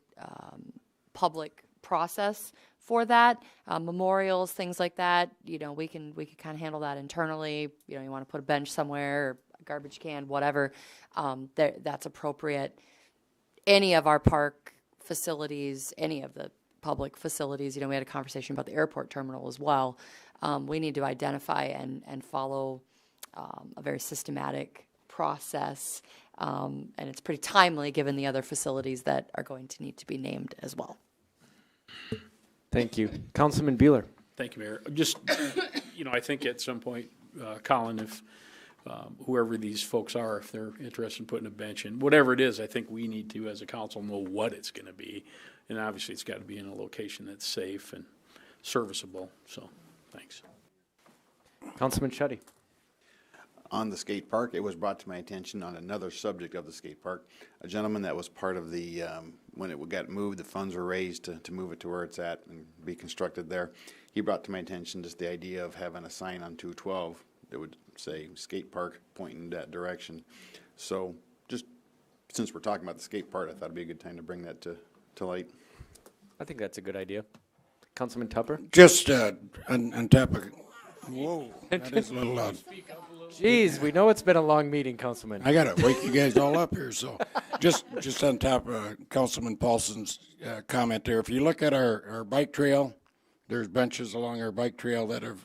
public process for that. Memorials, things like that, you know, we can kind of handle that internally. You know, you want to put a bench somewhere, or a garbage can, whatever, that's appropriate. any of our park facilities, any of the public facilities, we had a conversation about the airport terminal as well. We need to identify and follow a very systematic process, and it's pretty timely given the other facilities that are going to need to be named as well. Thank you. Councilman Bueller. Thank you, Mayor. Just, I think at some point, Colin, if whoever these folks are, if they're interested in putting a bench in, whatever it is, I think we need to, as a council, know what it's going to be. And obviously, it's got to be in a location that's safe and serviceable. So, thanks. Councilman Shetty. On the skate park, it was brought to my attention on another subject of the skate park. A gentleman that was part of the, when it got moved, the funds were raised to move it to where it's at and be constructed there. He brought to my attention just the idea of having a sign on 212 that would say skate park pointing in that direction. So just since we're talking about the skate park, I thought it'd be a good time to bring that to light. I think that's a good idea. Councilman Tupper? Just on top of, whoa, that is a little loud. Jeez, we know it's been a long meeting, Councilman. I got to wake you guys all up here. So just on top of Councilman Paulson's comment there, if you look at our bike trail, there's benches along our bike trail that have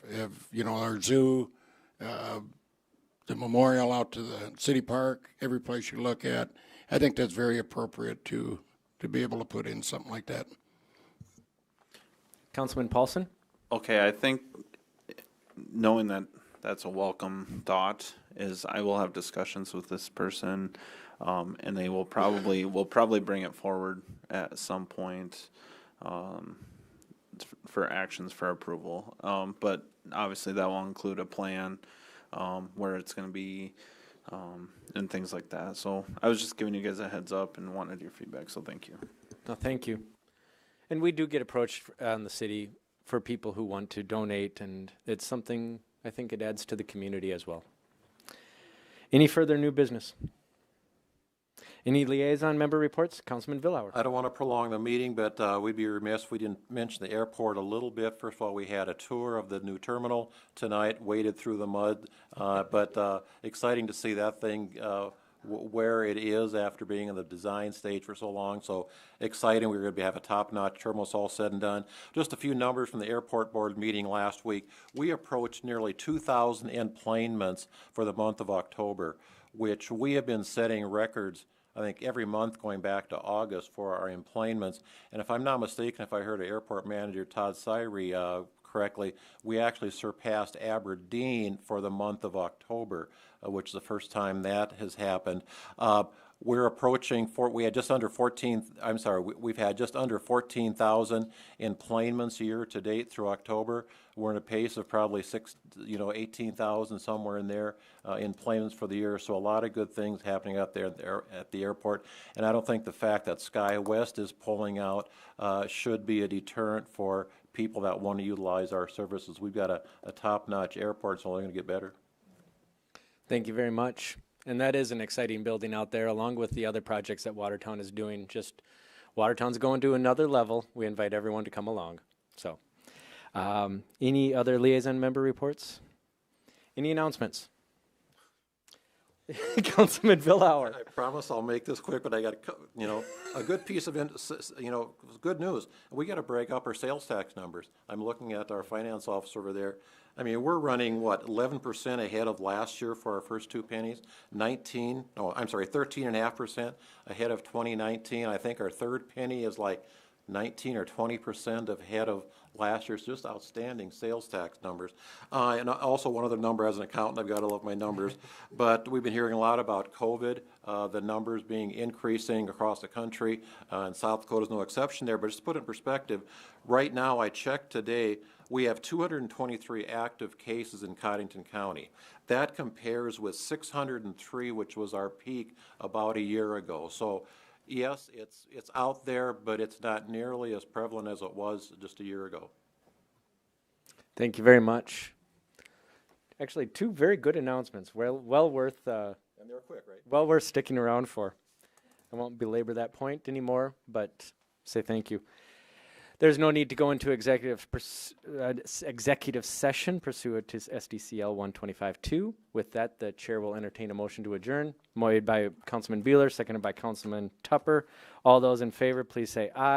our zoo, the memorial out to the city park, every place you look at. I think that's very appropriate to be able to put in something like that. Councilman Paulson? Okay, I think knowing that that's a welcome thought is I will have discussions with this person, and they will probably bring it forward at some point for actions for approval. But obviously that will include a plan where it's going to be and things like that. So I was just giving you guys a heads up and wanted your feedback. So thank you. No, thank you. And we do get approached on the city for people who want to donate, and it's something I think it adds to the community as well. Any further new business? Any liaison member reports? Councilman Villauer. I don't want to prolong the meeting, but we'd be remiss if we didn't mention the airport a little bit. First of all, we had a tour of the new terminal tonight, waded through the mud, but exciting to see that thing where it is after being in the design stage for so long. So exciting. We're going to have a top-notch terminal. It's all said and done. Just a few numbers from the airport board meeting last week. We approached nearly 2,000 enplanements for the month of October, which we have been setting records, I think, every month going back to August for our enplanements. And if I'm not mistaken, if I heard airport manager Todd Syrie correctly, we actually surpassed Aberdeen for the month of October, which is the first time that has happened. We're approaching, we've had just under 14,000 enplanements year to date through October. We're in a pace of probably 18,000, somewhere in there, enplanements for the year. So a lot of good things happening out there at the airport. And I don't think the fact that SkyWest is pulling out should be a deterrent for people that want to utilize our services. We've got a top-notch airport, so we're going to get better. Thank you very much. And that is an exciting building out there, along with the other projects that Watertown is doing. Just Watertown's going to another level. We invite everyone to come along. So, any other liaison member reports? Any announcements? Councilman Villauer. I promise I'll make this quick, but I got a good piece of good news. We got to break up our sales tax numbers. I'm looking at our finance officer over there. I mean, we're running 11% ahead of last year for our first two pennies. 13.5% ahead of 2019. I think our third penny is like 19 or 20% ahead of last year's. Just outstanding sales tax numbers. And also one other number, as an accountant, I've got to love my numbers, but we've been hearing a lot about COVID, the numbers being increasing across the country, and South Dakota is no exception there. But just to put it in perspective, right now I checked today, we have 223 active cases in Cottington County. That compares with 603, which was our peak about a year ago. So yes, it's out there, but it's not nearly as prevalent as it was just a year ago. Thank you very much. Actually, two very good announcements. Well worth. And they were quick, right? Well worth sticking around for. I won't belabor that point anymore, but say thank you. There's no need to go into executive session pursuant to SDCL 125-2. With that, the chair will entertain a motion to adjourn. Made by Councilman Beeler, seconded by Councilman Tupper. All those in favor, please say aye.